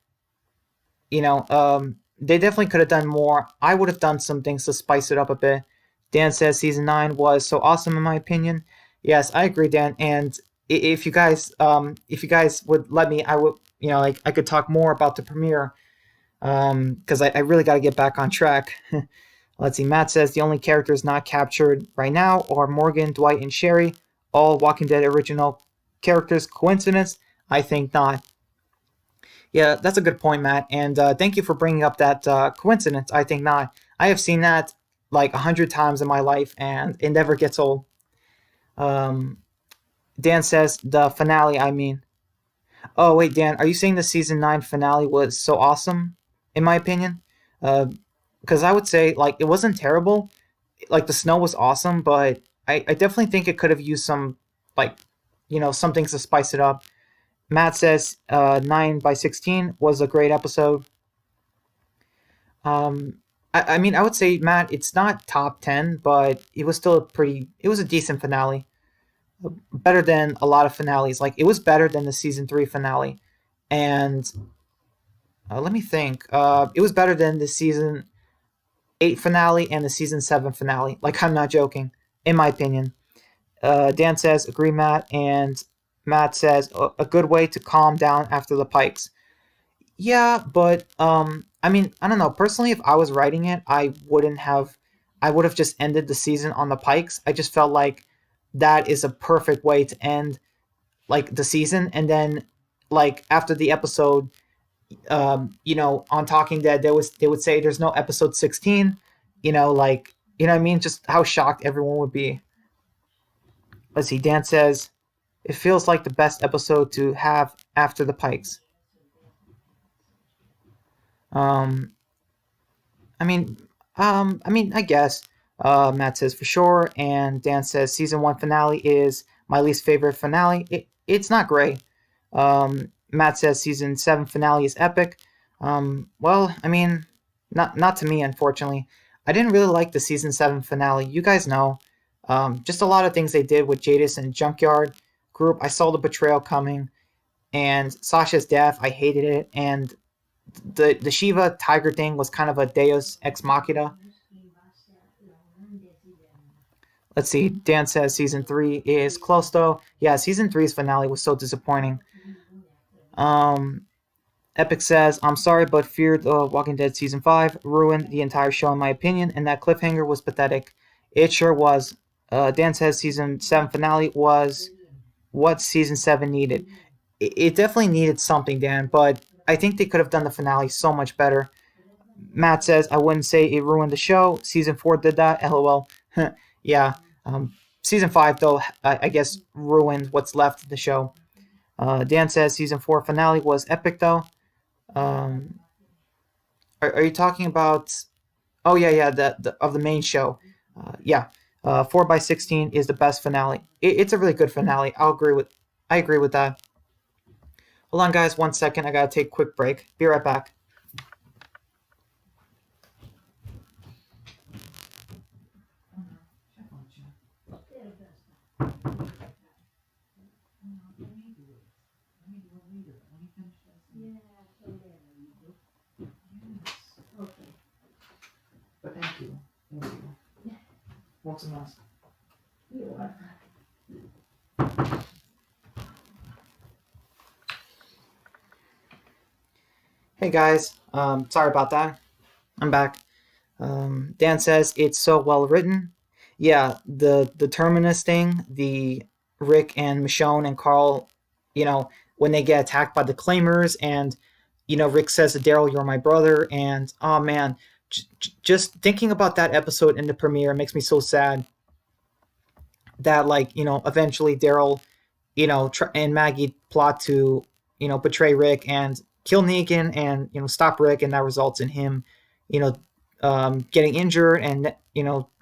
They definitely could have done more. I would have done some things to spice it up a bit. Dan says season 9 was so awesome in my opinion. Yes, I agree, Dan. And if you guys would let me, I would, I could talk more about the premiere. Because I really got to get back on track. Let's see. Matt says the only characters not captured right now are Morgan, Dwight, and Sherry, all Walking Dead original characters. Coincidence? I think not. Yeah, that's a good point, Matt. And thank you for bringing up that coincidence. I think not. I have seen that like 100 times in my life, and it never gets old. Um, Dan says the finale. I mean, oh wait, Dan, are you saying the season 9 finale was so awesome? In my opinion, because I would say like it wasn't terrible. Like the snow was awesome, but I definitely think it could have used some like some things to spice it up. Matt says 9 by 16 was a great episode. Um, I mean, I would say Matt, it's not top 10, but it was still it was a decent finale. Better than a lot of finales. Like it was better than the season 3 finale, and let me think. It was better than the season 8 finale and the season 7 finale. Like I'm not joking, in my opinion. Dan says agree, Matt, and Matt says a good way to calm down after the pikes. Yeah, but I mean, I don't know. Personally, if I was writing it, I wouldn't have. I would have just ended the season on the pikes. I just felt like that is a perfect way to end like the season, and then like after the episode, on Talking Dead, they would say there's no episode 16. Like what I mean, just how shocked everyone would be. Let's see. Dan says it feels like the best episode to have after the pikes. Um, I guess. Matt says for sure, and Dan says season 1 finale is my least favorite finale. It's not great. Matt says season 7 finale is epic. Well, I mean, not to me, unfortunately. I didn't really like the season 7 finale. You guys know, just a lot of things they did with Jadis and Junkyard group. I saw the betrayal coming, and Sasha's death. I hated it, and the Shiva Tiger thing was kind of a Deus ex machina. Let's see. Dan says season 3 is close though. Yeah, season 3's finale was so disappointing. Um, Epic says, I'm sorry, but Fear the Walking Dead season 5 ruined the entire show in my opinion, and that cliffhanger was pathetic. It sure was. Dan says season 7 finale was what season 7 needed. It definitely needed something, Dan, but I think they could have done the finale so much better. Matt says, I wouldn't say it ruined the show. Season 4 did that. LOL. Yeah. Season 5, though, I guess ruined what's left of the show. Dan says season 4 finale was epic, though. Um, are you talking about? Oh yeah, the of the main show. Yeah, 4 by 16 is the best finale. It's a really good finale. I agree with that. Hold on, guys, 1 second. I gotta take a quick break. Be right back. But thank you. Thank you. What's a mess? Hey guys, sorry about that. I'm back. Dan says it's so well written. Yeah, the Terminus thing, the Rick and Michonne and Carl, when they get attacked by the Claimers, and Rick says to Daryl, "You're my brother," and oh man, just thinking about that episode in the premiere makes me so sad that like eventually Daryl, and Maggie plot to betray Rick and kill Negan and stop Rick, and that results in him, you know, getting injured and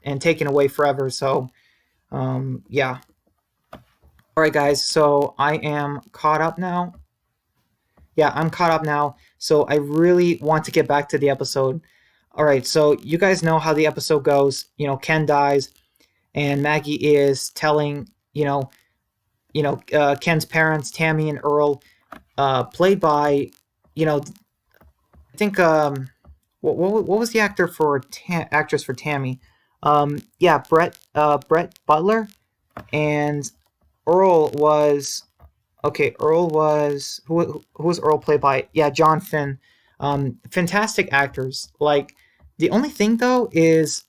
and taken away forever. So yeah. All right, guys. So I am caught up now. Yeah, I'm caught up now. So I really want to get back to the episode. All right. So you guys know how the episode goes. Ken dies, and Maggie is telling Ken's parents, Tammy and Earl, played by I think what was the actress for Tammy? Yeah, Brett Butler, and Earl was okay. Earl was who was Earl played by? Yeah, John Finn. Fantastic actors. Like the only thing though is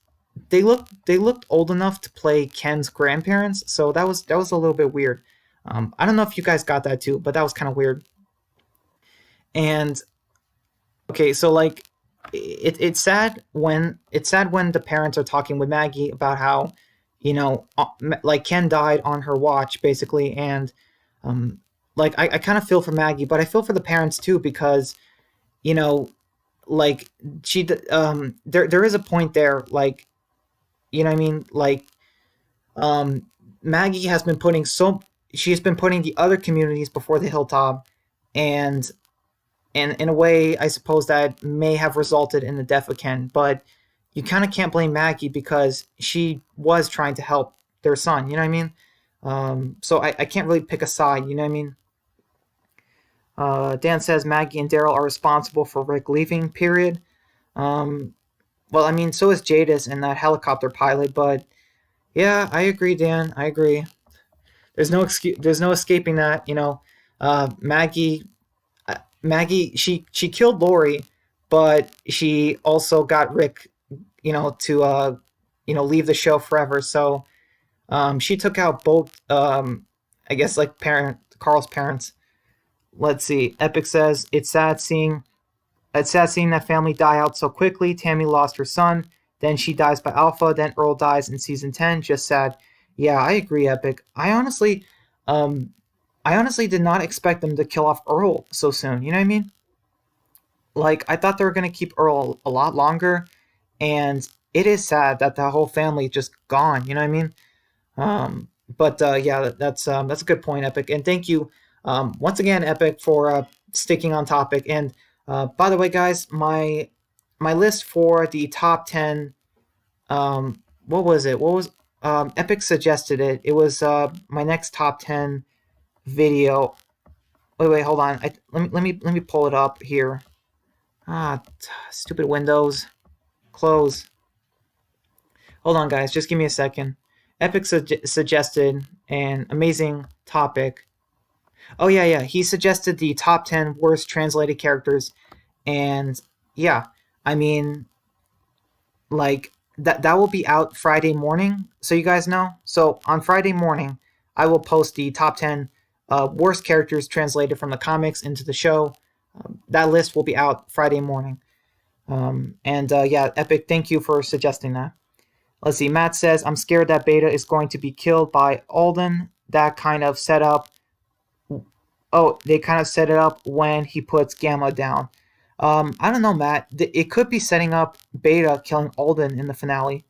they looked old enough to play Ken's grandparents, so that was a little bit weird. I don't know if you guys got that too, but that was kind of weird. And okay, so like it's sad when the parents are talking with Maggie about how like Ken died on her watch basically, and um like I kind of feel for Maggie, but I feel for the parents too because you know like there is a point there, like you know what I mean, like um Maggie has been putting she's been putting the other communities before the hilltop, and in a way, I suppose that may have resulted in the death of Ken. But you kind of can't blame Maggie because she was trying to help their son. You know what I mean? So I can't really pick a side. You know what I mean? Dan says Maggie and Daryl are responsible for Rick leaving. Period. Um, well, I mean, so is Jadis and that helicopter pilot. But yeah, I agree, Dan. I agree. There's no excuse. There's no escaping that. Maggie, she killed Lori, but she also got Rick, to leave the show forever. So she took out both, I guess, like Carl's parents. Let's see. Epic says it's sad seeing that family die out so quickly. Tammy lost her son, then she dies by Alpha, then Earl dies in season 10. Just sad. Yeah, I agree, Epic. Um, I honestly did not expect them to kill off Earl so soon. You know what I mean? Like I thought they were gonna keep Earl a lot longer, and it is sad that the whole family just gone. You know what I mean? But yeah, that's a good point, Epic, and thank you once again, Epic, for sticking on topic. And by the way, guys, my list for the top 10. What was it? What was Epic suggested it? It was my next top 10 video. Wait, hold on. Let me pull it up here. Stupid Windows. Close. Hold on, guys. Just give me a second. Epic suggested an amazing topic. Oh, yeah, yeah. He suggested the top 10 worst translated characters. And yeah, I mean, like, that will be out Friday morning, so you guys know. So on Friday morning, I will post the top 10 worst characters translated from the comics into the show. That list will be out Friday morning. And yeah, Epic, thank you for suggesting that. Let's see. Matt says, I'm scared that Beta is going to be killed by Alden. That kind of set up. Oh, they kind of set it up when he puts Gamma down. I don't know, Matt. It could be setting up Beta killing Alden in the finale.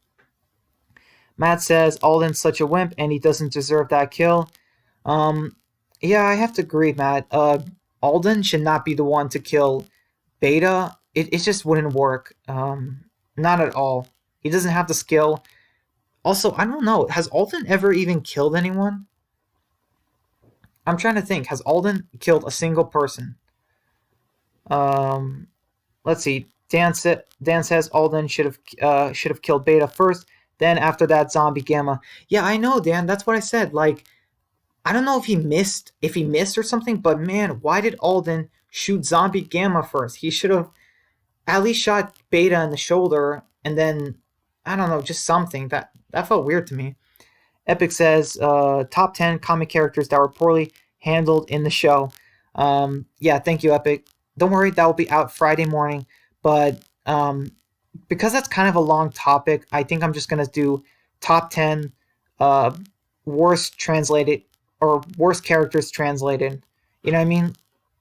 Matt says, Alden's such a wimp and he doesn't deserve that kill. Um, yeah, I have to agree, Matt. Alden should not be the one to kill Beta. It just wouldn't work. Not at all. He doesn't have the skill. Also, I don't know. Has Alden ever even killed anyone? I'm trying to think. Has Alden killed a single person? Um, let's see. Dan says Alden should have killed Beta first. Then after that, Zombie Gamma. Yeah, I know, Dan. That's what I said. Like, I don't know if he missed or something. But man, why did Alden shoot Zombie Gamma first? He should have at least shot Beta in the shoulder, and then I don't know, just something that felt weird to me. Epic says top 10 comic characters that were poorly handled in the show. Yeah, thank you, Epic. Don't worry, that will be out Friday morning. But because that's kind of a long topic, I think I'm just gonna do top 10 uh, worst translated or worst characters translated. You know what I mean?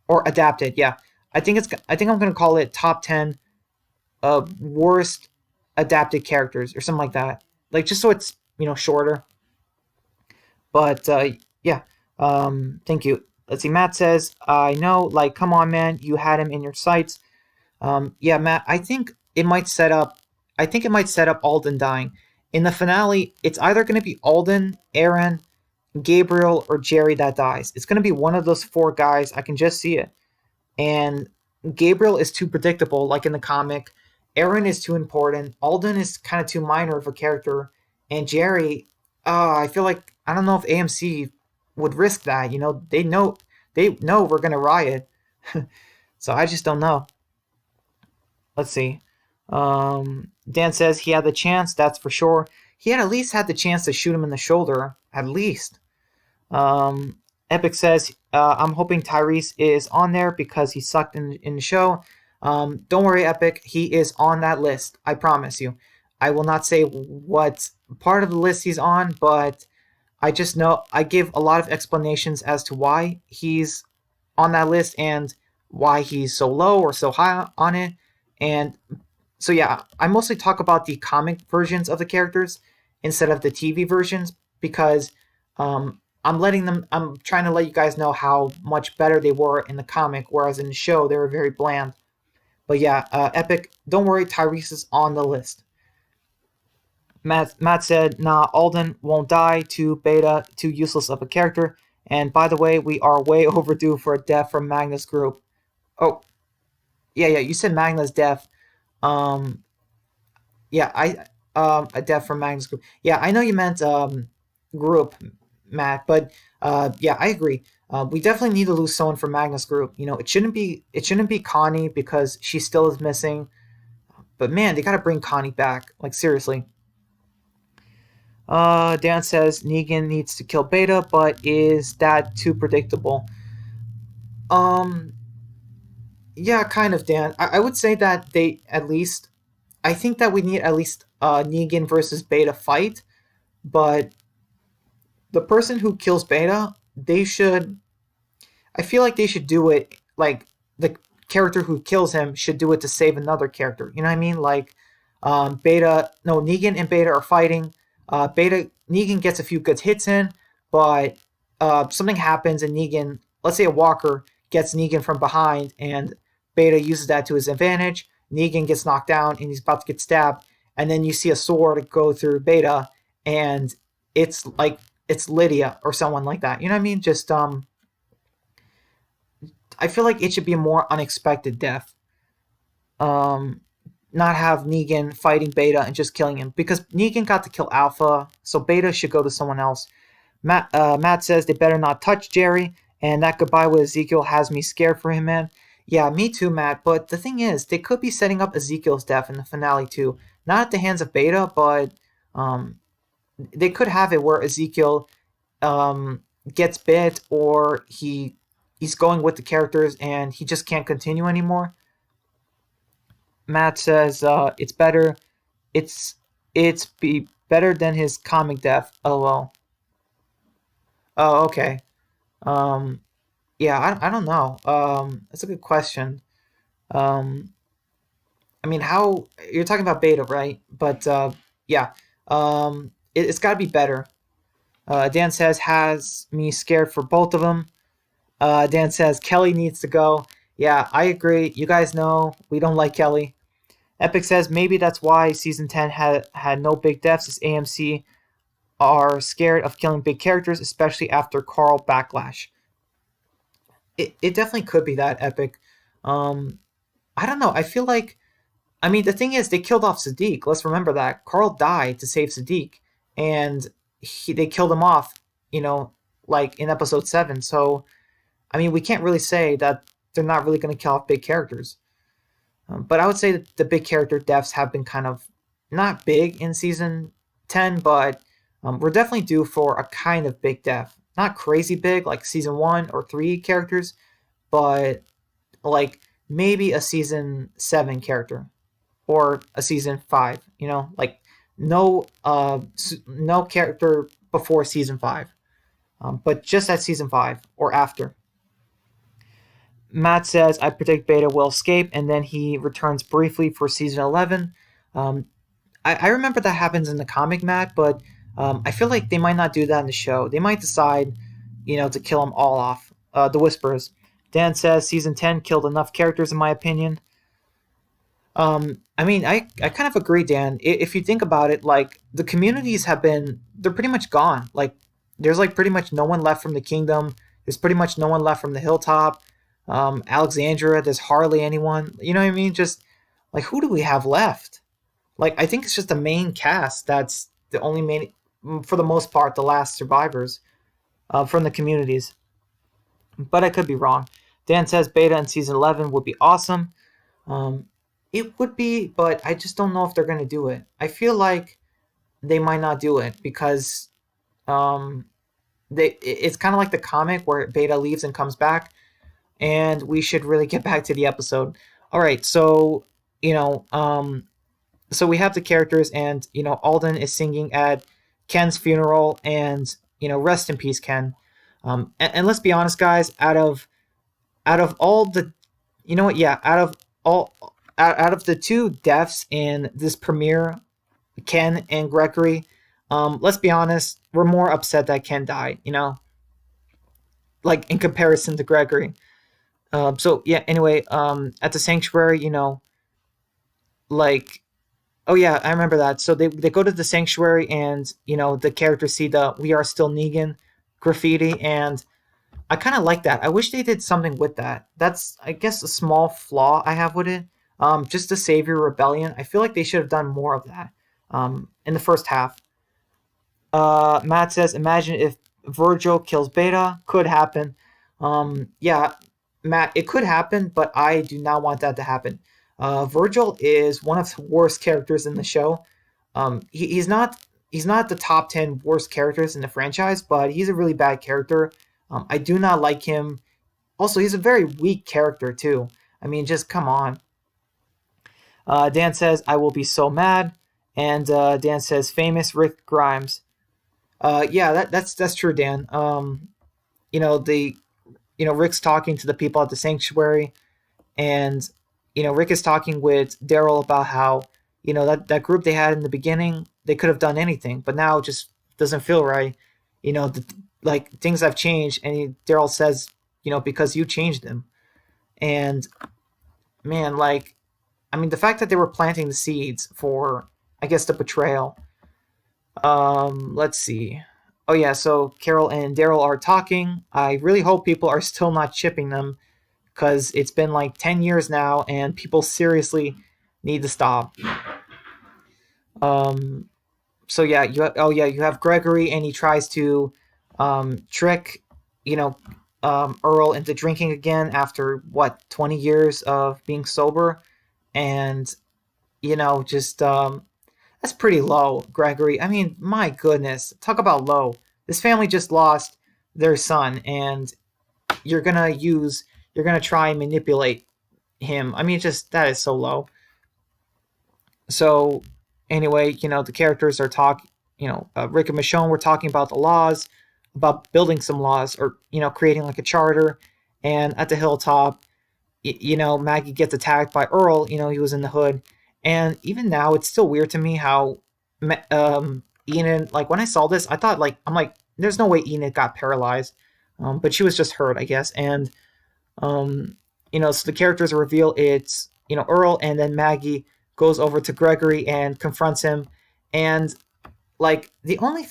Or adapted. Yeah, I think I'm gonna call it top 10 worst adapted characters or something like that. Like just so it's shorter. But yeah, thank you. Let's see. Matt says, "I know. Like, come on, man. You had him in your sights." Yeah, Matt. I think it might set up Alden dying in the finale. It's either going to be Alden, Aaron, Gabriel, or Jerry that dies. It's going to be one of those four guys. I can just see it. And Gabriel is too predictable, like in the comic. Aaron is too important. Alden is kind of too minor of a character, and Jerry, I feel like I don't know if AMC would risk that. They know we're gonna riot, so I just don't know. Let's see. Dan says he had the chance. That's for sure. He had at least had the chance to shoot him in the shoulder, at least. Epic says, I'm hoping Tyrese is on there because he sucked in the show. Don't worry, Epic. He is on that list. I promise you. I will not say what part of the list he's on, but I just know I give a lot of explanations as to why he's on that list and why he's so low or so high on it. And so yeah, I mostly talk about the comic versions of the characters instead of the TV versions because I'm trying to let you guys know how much better they were in the comic, whereas in the show they were very bland. But yeah, Epic, don't worry, Tyrese is on the list. Matt said, nah, Alden won't die, too beta, too useless of a character. And by the way, we are way overdue for a death from Magna's group. Oh, yeah, you said Magna's death. Um, yeah, a death from Magnus Group. Yeah, I know you meant group, Matt, but yeah, I agree. We definitely need to lose someone from Magnus Group. You know, it shouldn't be Connie because she still is missing. But man, they gotta bring Connie back. Like seriously. Dan says Negan needs to kill Beta, but is that too predictable? Um, yeah, kind of, Dan. I would say that they at least. I think that we need at least Negan versus Beta fight, but the person who kills Beta, they should. I feel like they should do it like the character who kills him should do it to save another character. You know what I mean? Like Beta, no, Negan and Beta are fighting. Beta Negan gets a few good hits in, but something happens and Negan, let's say a walker gets Negan from behind, and Beta uses that to his advantage. Negan gets knocked down and he's about to get stabbed, and then you see a sword go through Beta, and it's like it's Lydia or someone like that. You know what I mean? Just I feel like it should be a more unexpected death. Um, not have Negan fighting Beta and just killing him because Negan got to kill Alpha, so Beta should go to someone else. Matt says they better not touch Jerry, and that goodbye with Ezekiel has me scared for him, man. Yeah, me too, Matt. But the thing is, they could be setting up Ezekiel's death in the finale too, not at the hands of Beta, but um, they could have it where Ezekiel um, gets bit or he's going with the characters and he just can't continue anymore. Matt says it's better. It's be better than his comic death. LOL. Oh, okay. Um, yeah, I don't know. That's a good question. Um, I mean, how you're talking about Beta, right? But yeah, it's got to be better. Dan says has me scared for both of them. Dan says Kelly needs to go. Yeah, I agree. You guys know we don't like Kelly. Epic says maybe that's why season 10 had no big deaths, as AMC are scared of killing big characters, especially after Carl Backlash. It definitely could be that, Epic. Um, I don't know. I feel like, I mean, the thing is, they killed off Sadiq. Let's remember that. Carl died to save Sadiq, and they killed him off, you know, like in episode 7. So, I mean, we can't really say that they're not really going to kill off big characters. But I would say that the big character deaths have been kind of not big in season 10, but we're definitely due for a kind of big death. Not crazy big like season 1 or 3 characters, but like maybe a season 7 character or a season 5, you know? Like no character before season 5. But just at season 5 or after. Matt says, I predict Beta will escape, and then he returns briefly for season 11. Um, I remember that happens in the comic, Matt, but I feel like they might not do that in the show. They might decide, to kill them all off. The Whisperers. Dan says, season 10 killed enough characters, in my opinion. I mean, I kind of agree, Dan. If you think about it, like, the communities they're pretty much gone. Like, there's, like, pretty much no one left from the kingdom. There's pretty much no one left from the hilltop. Alexandria, there's hardly anyone. You know what I mean? Just, like, who do we have left? Like, I think it's just the main cast that's the only main, for the most part, the last survivors from the communities. But I could be wrong. Dan says Beta in season 11 would be awesome. Um, it would be, but I just don't know if they're going to do it. I feel like they might not do it because um, it's kind of like the comic where Beta leaves and comes back, and we should really get back to the episode. All right, so you know, so we have the characters, and Alden is singing at Ken's funeral, and rest in peace, Ken. And let's be honest, guys. Out of all the, you know what? Yeah, all out of the two deaths in this premiere, Ken and Gregory. Let's be honest. We're more upset that Ken died. Like in comparison to Gregory. So yeah. Anyway, at the sanctuary, like, oh yeah, I remember that. So they go to the sanctuary, and the characters see the "We Are Still Negan" graffiti, and I kind of like that. I wish they did something with that. That's, I guess, a small flaw I have with it. Just to save your rebellion. I feel like they should have done more of that in the first half. Matt says, imagine if Virgil kills Beta. Could happen. Yeah, Matt, it could happen, but I do not want that to happen. Virgil is one of the worst characters in the show. He's not the top 10 worst characters in the franchise, but he's a really bad character. I do not like him. Also, he's a very weak character too. I mean, just come on. Dan says, I will be so mad. And Dan says, famous Rick Grimes. Yeah, that's true, Dan. The Rick's talking to the people at the sanctuary, and Rick is talking with Daryl about how that group they had in the beginning, they could have done anything, but now it just doesn't feel right. Like things have changed, and Daryl says, because you changed them, and man, like, I mean, the fact that they were planting the seeds for, I guess, the betrayal. Let's see. Oh yeah, so Carol and Daryl are talking. I really hope people are still not shipping them, because it's been like 10 years now, and people seriously need to stop. Um, so yeah, you have Gregory, and he tries to trick, Earl into drinking again after what 20 years of being sober, and just that's pretty low, Gregory. I mean, my goodness, talk about low. This family just lost their son, and you're gonna try and manipulate him. I mean, just that is so low. So anyway, the characters are talking. Rick and Michonne were talking about the laws, about building some laws, or creating like a charter. And at the hilltop, Maggie gets attacked by Earl. He was in the hood, and even now, it's still weird to me how Enid. Like when I saw this, I thought I'm like, there's no way Enid got paralyzed, but she was just hurt, I guess. And so the characters reveal it's Earl, and then Maggie goes over to Gregory and confronts him, and like the only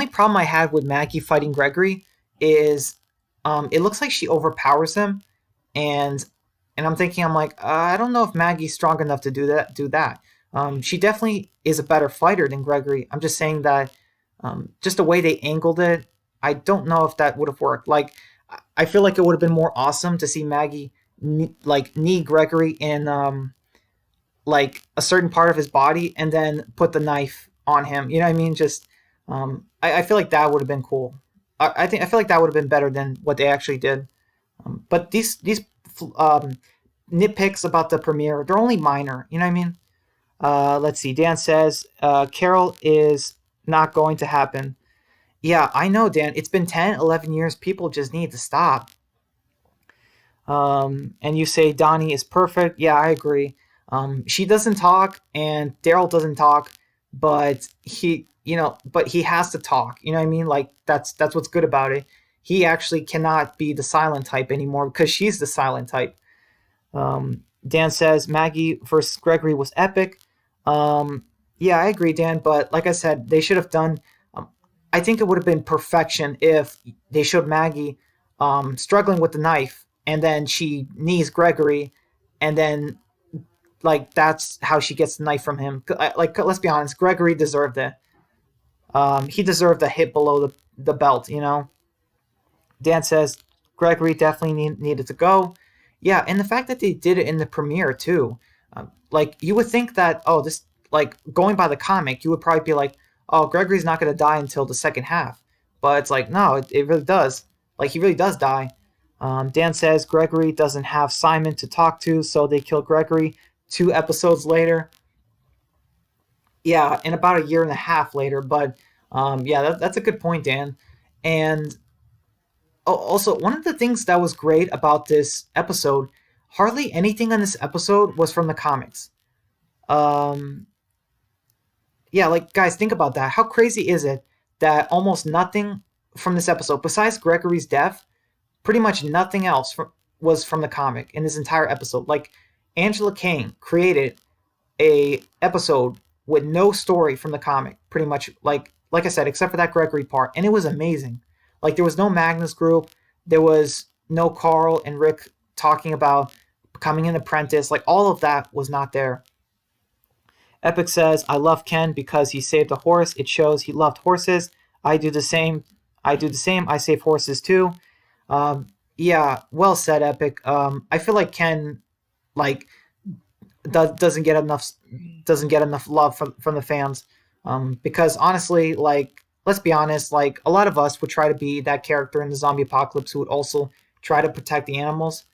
problem I had with Maggie fighting Gregory is it looks like she overpowers him, and I'm thinking, I'm like, I don't know if Maggie's strong enough to do that. She definitely is a better fighter than Gregory. I'm just saying that just the way they angled it, I don't know if that would have worked. Like, I feel like it would have been more awesome to see Maggie knee Gregory in like a certain part of his body, and then put the knife on him. You know what I mean? Just I feel like that would have been cool. I feel like that would have been better than what they actually did. But these nitpicks about the premiere, they're only minor. You know what I mean? Let's see. Dan says Carol is not going to happen. Yeah, I know, Dan. It's been 10, 11 years. People just need to stop. And you say Donnie is perfect. Yeah, I agree. She doesn't talk, and Daryl doesn't talk, but he has to talk. You know what I mean? Like that's what's good about it. He actually cannot be the silent type anymore because she's the silent type. Dan says Maggie versus Gregory was epic. Yeah, I agree, Dan. But like I said, they should have done. I think it would have been perfection if they showed Maggie struggling with the knife, and then she knees Gregory, and then like that's how she gets the knife from him. Like, let's be honest, Gregory deserved it. He deserved a hit below the belt. Dan says Gregory definitely needed to go. Yeah, and the fact that they did it in the premiere too. Like you would think that, oh, this, like going by the comic, you would probably be like, oh, Gregory's not going to die until the second half. But it's like, no, it really does. Like, he really does die. Dan says Gregory doesn't have Simon to talk to, so they kill Gregory 2 episodes later. Yeah, in about a year and a half later. But yeah, that's a good point, Dan. And also, one of the things that was great about this episode, hardly anything in this episode was from the comics. Um, yeah, like guys, think about that. How crazy is it that almost nothing from this episode, besides Gregory's death, pretty much nothing else was from the comic in this entire episode? Like Angela Kang created a episode with no story from the comic, pretty much like I said, except for that Gregory part, and it was amazing. Like there was no Magnus group, there was no Carl and Rick talking about becoming an apprentice. Like all of that was not there. Epic says, I love Ken because he saved a horse. It shows he loved horses. I do the same. I do the same. I save horses too. Yeah, well said, Epic. I feel like Ken like doesn't get enough love from the fans. Because honestly, like let's be honest, like a lot of us would try to be that character in the zombie apocalypse who would also try to protect the animals.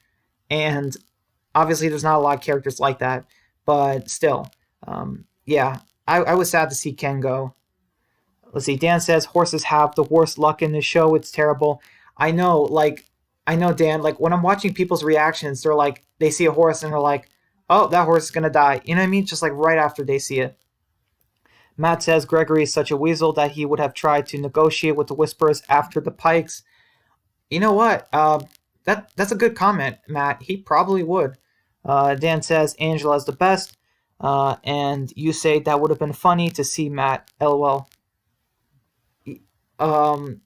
And obviously, there's not a lot of characters like that, but still, yeah, I was sad to see Ken go. Let's see. Dan says horses have the worst luck in this show. It's terrible. I know, like, I know, Dan. Like when I'm watching people's reactions, they're like, they see a horse and they're like, "Oh, that horse is gonna die." You know what I mean? Just like right after they see it. Matt says Gregory is such a weasel that he would have tried to negotiate with the Whispers after the Pikes. You know what? That's a good comment, Matt. He probably would. Dan says Angela's the best, and you say that would have been funny to see Matt. LOL. Um,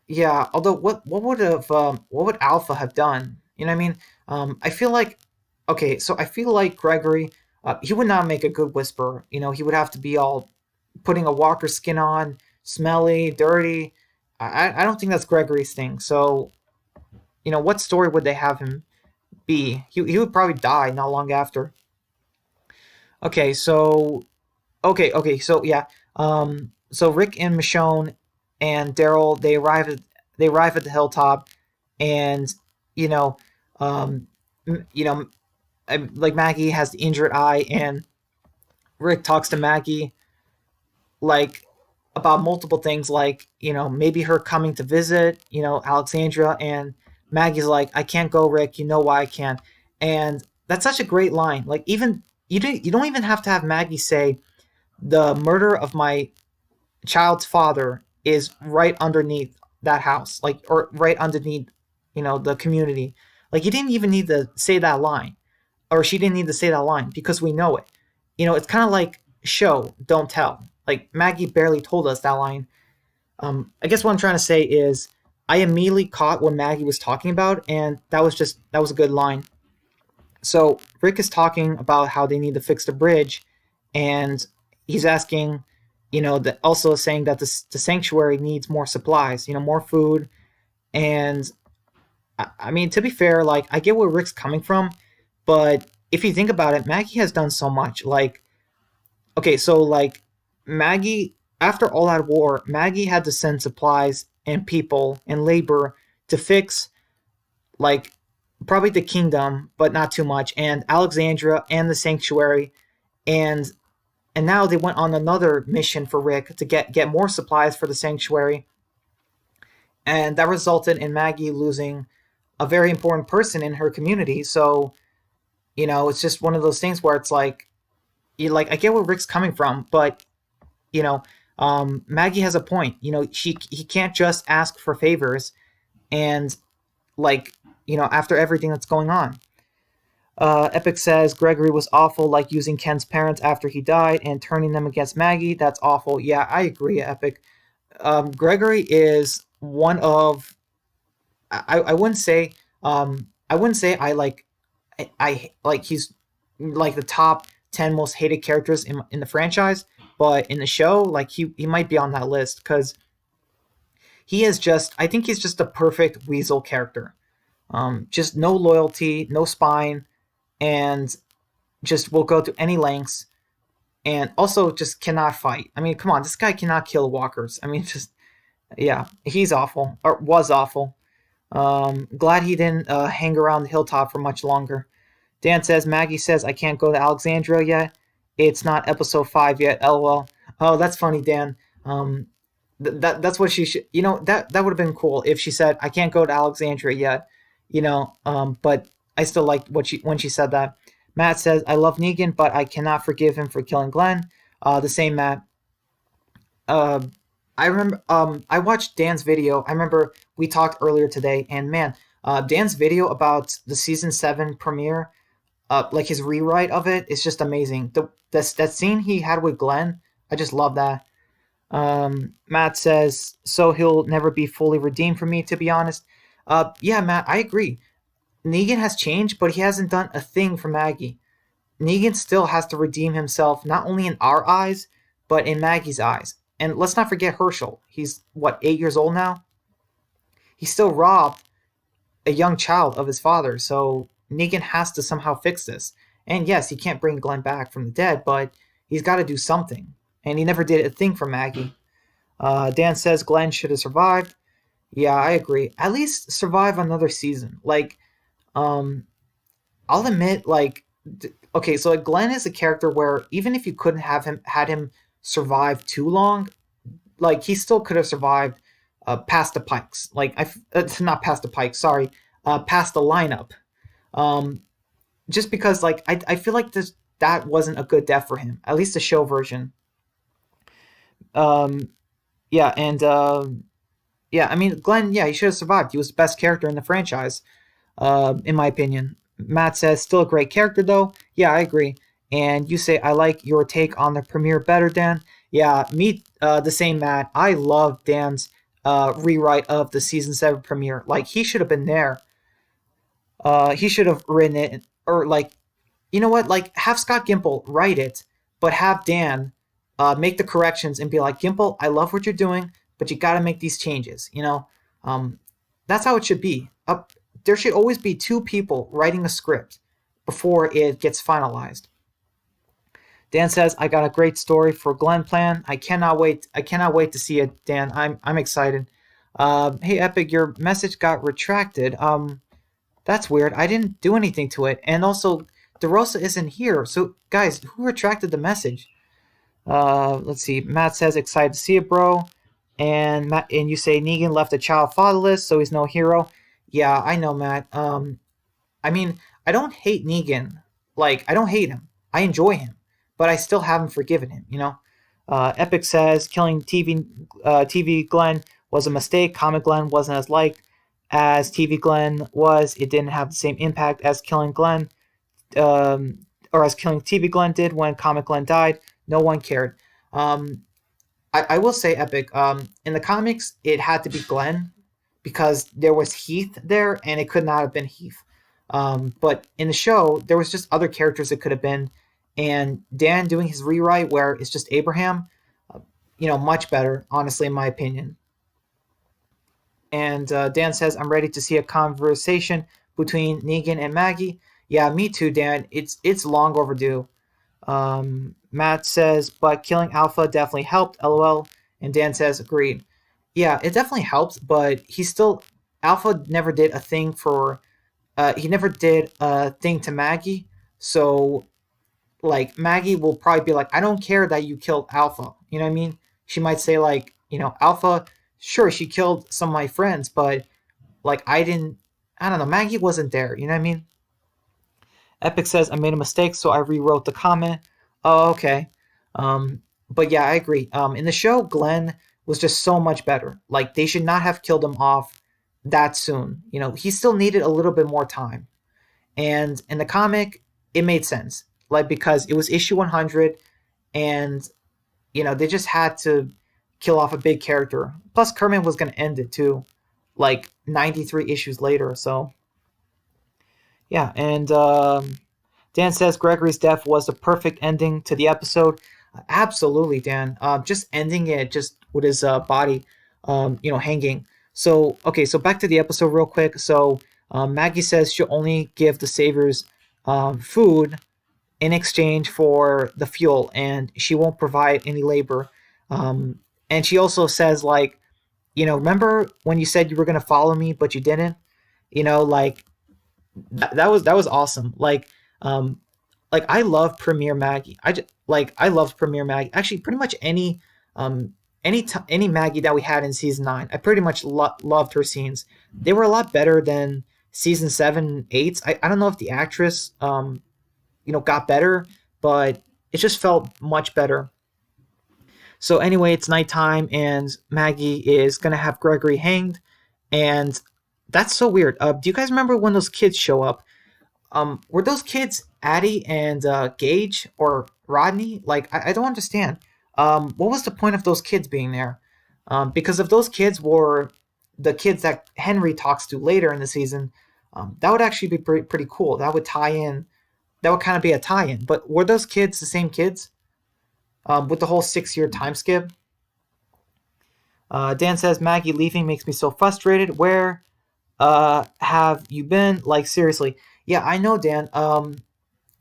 yeah. Although, what would Alpha have done? You know what I mean? I feel like okay. So I feel like Gregory, he would not make a good whisperer. You know, he would have to be all putting a walker skin on, smelly, dirty. I don't think that's Gregory's thing. So you know, what story would they have him be? He would probably die not long after. Okay, so so yeah. So Rick and Michonne and Daryl they arrive at the hilltop, and you know, um, you know, like Maggie has the injured eye, and Rick talks to Maggie like about multiple things, like maybe her coming to visit, Alexandria, and Maggie's like, I can't go, Rick. You know why I can't, and that's such a great line. Like even you don't even have to have Maggie say the murder of my child's father is right underneath that house, like or right underneath, the community. Like you didn't even need to say that line, or she didn't need to say that line because we know it. It's kind of like show, don't tell. Like Maggie barely told us that line. I guess what I'm trying to say is I immediately caught what Maggie was talking about, and that was a good line. So Rick is talking about how they need to fix the bridge, and he's asking, that also saying that the sanctuary needs more supplies, more food, and I mean to be fair, like I get where Rick's coming from, but if you think about it, Maggie has done so much. Like, okay, so like Maggie, after all out war, Maggie had to send supplies and people and labor to fix like probably the kingdom, but not too much, and Alexandria and the sanctuary, and now they went on another mission for Rick to get more supplies for the sanctuary, and that resulted in Maggie losing a very important person in her community. So it's just one of those things where it's like, I get where Rick's coming from, but you know, Maggie has a point. He can't just ask for favors, and like after everything that's going on. Epic says Gregory was awful, like using Ken's parents after he died and turning them against Maggie. That's awful. Yeah, I agree, Epic. Gregory is one of I wouldn't say I wouldn't say I like he's like the top 10 most hated characters in the franchise, but in the show, like he might be on that list because he is just I think he's just a perfect Weasel character. Just no loyalty, no spine, and just will go to any lengths. and also just cannot fight. I mean, come on, this guy cannot kill walkers. I mean, just yeah, he's awful or was awful. Glad he didn't hang around the hilltop for much longer. Dan says Maggie says I can't go to Alexandria yet. It's not episode 5 yet. LOL. Oh, that's funny, Dan. Um, that's what she should. That would have been cool if she said I can't go to Alexandria yet. But I still liked what she when she said that. Matt says I love Negan, but I cannot forgive him for killing Glenn. The same Matt. Uh, I remember. I watched Dan's video. I remember we talked earlier today, and man, Dan's video about the season 7 premiere, like his rewrite of it, is just amazing. That scene he had with Glenn, I just love that. Matt says, so he'll never be fully redeemed for me, to be honest. Yeah, Matt, I agree. Negan has changed, but he hasn't done a thing for Maggie. Negan still has to redeem himself, not only in our eyes, but in Maggie's eyes. And let's not forget Herschel. He's, what, 8 years old now? He still robbed a young child of his father, so Negan has to somehow fix this. And yes, he can't bring Glenn back from the dead, but he's got to do something. And he never did a thing for Maggie. Dan says Glenn should have survived. Yeah, I agree. At least survive another season. Like, um, I'll admit, like, okay, so like Glenn is a character where even if you couldn't have him had him survive too long, like he still could have survived past the Pikes. Like, not past the Pikes. Sorry, past the lineup. Um, just because, like, I feel like that wasn't a good death for him. At least the show version. Um, yeah, and yeah, I mean, Glenn, yeah, he should have survived. He was the best character in the franchise, in my opinion. Matt says, still a great character, though. Yeah, I agree. And you say, I like your take on the premiere better, Dan. Yeah, me, the same, Matt. I love Dan's rewrite of the season 7 premiere. Like, he should have been there. He should have written it, or like, you know what? Like, have Scott Gimple write it, but have Dan make the corrections and be like, Gimple, I love what you're doing, but you got to make these changes. Um, that's how it should be. There should always be two people writing a script before it gets finalized. Dan says, I got a great story for Glenn Plan. I cannot wait. I cannot wait to see it, Dan. I'm excited. Hey, Epic, your message got retracted. That's weird. I didn't do anything to it. And also, DeRosa isn't here. So, guys, who retracted the message? Let's see. Matt says, excited to see it, bro. And you say Negan left a child fatherless, so he's no hero. Yeah, I know, Matt. I mean, I don't hate Negan. Like, I don't hate him. I enjoy him, but I still haven't forgiven him. Epic says killing TV Glenn was a mistake. Comic Glenn wasn't as liked as TV Glenn was. It didn't have the same impact as killing Glenn, or as killing TV Glenn did when Comic Glenn died. No one cared. Um, I will say, Epic. In the comics, it had to be Glenn because there was Heath there, and it could not have been Heath. But in the show, there was just other characters it could have been, and Dan doing his rewrite where it's just Abraham, much better, honestly, in my opinion. And Dan says, I'm ready to see a conversation between Negan and Maggie. Yeah, me too, Dan. It's long overdue. Matt says, but killing Alpha definitely helped, lol. And Dan says, agreed. Yeah, it definitely helped, but Alpha never did a thing he never did a thing to Maggie. So, like, Maggie will probably be like, I don't care that you killed Alpha. You know what I mean? She might say, like, Alpha, sure, she killed some of my friends, but, like, I don't know, Maggie wasn't there. You know what I mean? Epic says, I made a mistake, so I rewrote the comment. Oh, okay. But yeah, I agree. In the show, Glenn was just so much better. Like, they should not have killed him off that soon. He still needed a little bit more time. And in the comic, it made sense. Like, because it was issue 100, and, they just had to kill off a big character. Plus, Kerman was going to end it, too. Like, 93 issues later, so... Yeah, and Dan says Gregory's death was the perfect ending to the episode. Absolutely, Dan. Just ending it just with his body, hanging. So, okay, so back to the episode real quick. So, Maggie says she'll only give the Saviors food in exchange for the fuel, and she won't provide any labor. Um, and she also says like, remember when you said you were gonna follow me, but you didn't? Like that was awesome. Um, like I love Premiere Maggie. I loved Premiere Maggie. Actually, pretty much um any Maggie that we had in season 9, I pretty much loved her scenes. They were a lot better than season 7 and 8. I don't know if the actress got better, but it just felt much better. So anyway, it's nighttime and Maggie is gonna have Gregory hanged, and that's so weird. Do you guys remember when those kids show up? Were those kids Addie and Gage or Rodney? Like, I don't understand. What was the point of those kids being there? Because if those kids were the kids that Henry talks to later in the season, that would actually be pretty cool. That would tie in. That would kind of be a tie-in. But were those kids the same kids? With the whole 6-year time skip? Dan says Maggie leaving makes me so frustrated. Where have you been? Like seriously. Yeah, I know, Dan.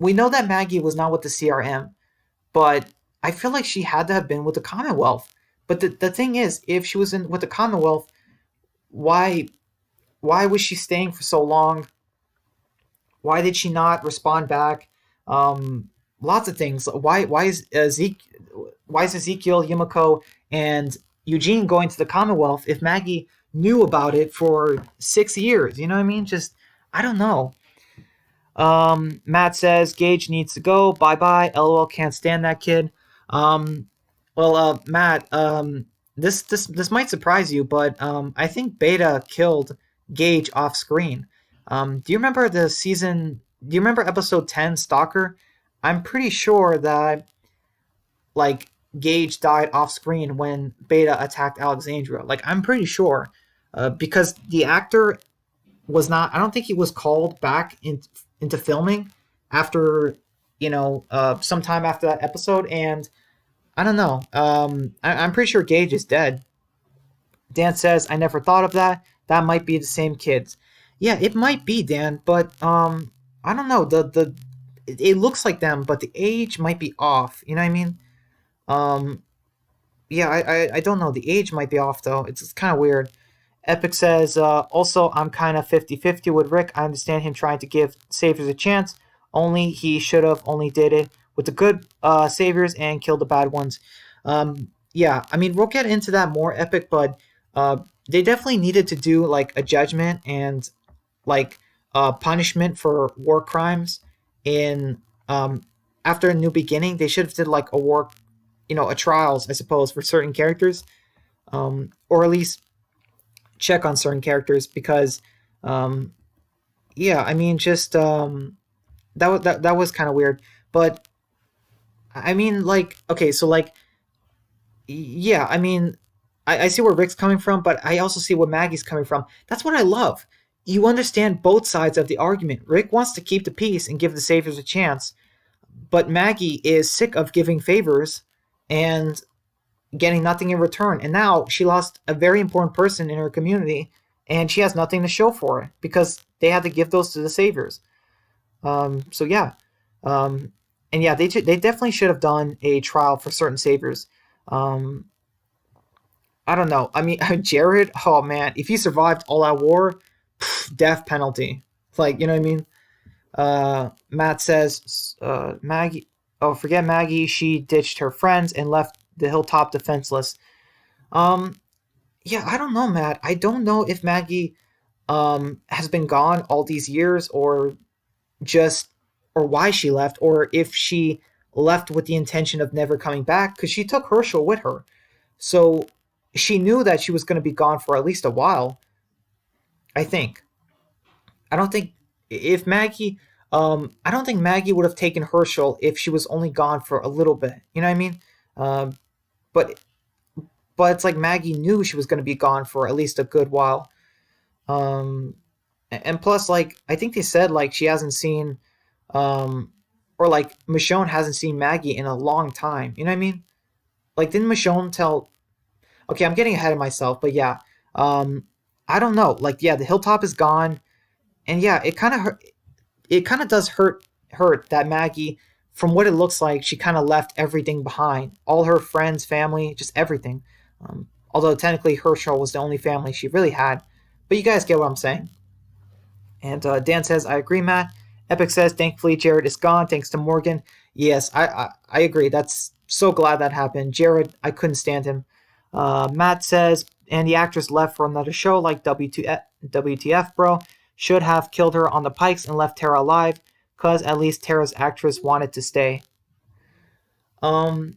We know that Maggie was not with the CRM, but I feel like she had to have been with the Commonwealth. But the thing is, if she was in with the Commonwealth, why why was she staying for so long? Why did she not respond back? Lots of things. Why is Ezekiel, Yumiko, and Eugene going to the Commonwealth if Maggie knew about it for 6 years? You know what I mean? Just I don't know. Matt says Gage needs to go. Bye bye. LOL. Can't stand that kid. Um, Matt. This might surprise you, but I think Beta killed Gage off screen. Do you remember the season? Do you remember episode 10, Stalker? I'm pretty sure that like Gage died off screen when Beta attacked Alexandria. Like I'm pretty sure, because the actor was not. I don't think he was called back into filming after sometime after that episode, and I don't know. I'm pretty sure Gage is dead. Dan says I never thought of that. That might be the same kids. Yeah, it might be Dan, but I don't know. It looks like them, but the age might be off. You know what I mean? Um, yeah, I don't know. The age might be off though. It's kind of weird. Epic says, also, I'm kind of 50-50 with Rick. I understand him trying to give Saviors a chance, only he should have only did it with the good Saviors and killed the bad ones. Yeah, I mean, we'll get into that more, Epic, but they definitely needed to do, like, a judgment and, like, punishment for war crimes in, after a new beginning. They should have did, like, a trials, I suppose, for certain characters, or at least check on certain characters because um yeah, I mean just that was kind of weird, but I mean like okay, so like yeah, I mean I see where Rick's coming from, but I also see where Maggie's coming from. That's what I love. You understand both sides of the argument. Rick wants to keep the peace and give the Saviors a chance, but Maggie is sick of giving favors and getting nothing in return. And now she lost a very important person in her community, and she has nothing to show for it because they had to give those to the Saviors. So yeah, um, and yeah, they definitely should have done a trial for certain Saviors. Um, I don't know. I mean, Jared. Oh man, if he survived all that war, death penalty. Like you know what I mean. Matt says Maggie. Oh, forget Maggie. She ditched her friends and left the hilltop defenseless. Um, yeah, I don't know, Matt. I don't know if Maggie has been gone all these years, or just or why she left, or if she left with the intention of never coming back because she took Herschel with her. So she knew that she was going to be gone for at least a while. I think. I don't think if Maggie. I don't think Maggie would have taken Herschel if she was only gone for a little bit. You know what I mean? But it's like Maggie knew she was going to be gone for at least a good while. Um, and plus, like I think they said, like she hasn't seen, um, or like Michonne hasn't seen Maggie in a long time. You know what I mean? Like didn't Michonne tell? Okay, I'm getting ahead of myself, but yeah, um, I don't know. Like yeah, the hilltop is gone, and yeah, it kind of does hurt that Maggie from what it looks like, she kind of left everything behind. All her friends, family, just everything. Although technically Herschel was the only family she really had. But you guys get what I'm saying. And Dan says, I agree, Matt. Epic says, thankfully Jared is gone thanks to Morgan. Yes, I agree. That's so glad that happened. Jared, I couldn't stand him. Matt says, and the actress left for another show like WTF, bro. Should have killed her on the pikes and left Tara alive, because at least Tara's actress wanted to stay. Um,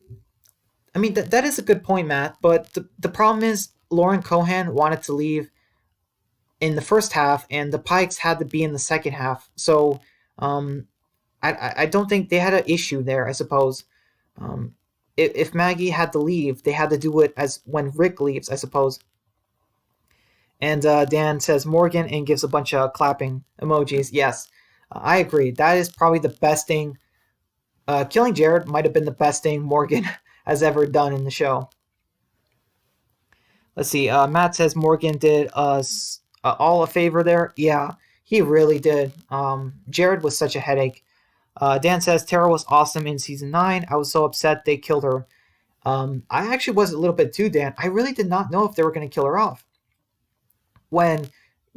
I mean, that is a good point, Matt, but the problem is Lauren Cohan wanted to leave in the first half, and the Pikes had to be in the second half. So um, I don't think they had an issue there. I suppose if Maggie had to leave, they had to do it as when Rick leaves. I suppose. And Dan says Morgan and gives a bunch of clapping emojis. Yes, I agree. That is probably the best thing. Killing Jared might have been the best thing Morgan has ever done in the show. Let's see. Matt says Morgan did us all a favor there. Yeah, he really did. Jared was such a headache. Dan says Tara was awesome in season 9. I was so upset they killed her. I actually was a little bit too, Dan. I really did not know if they were going to kill her off. When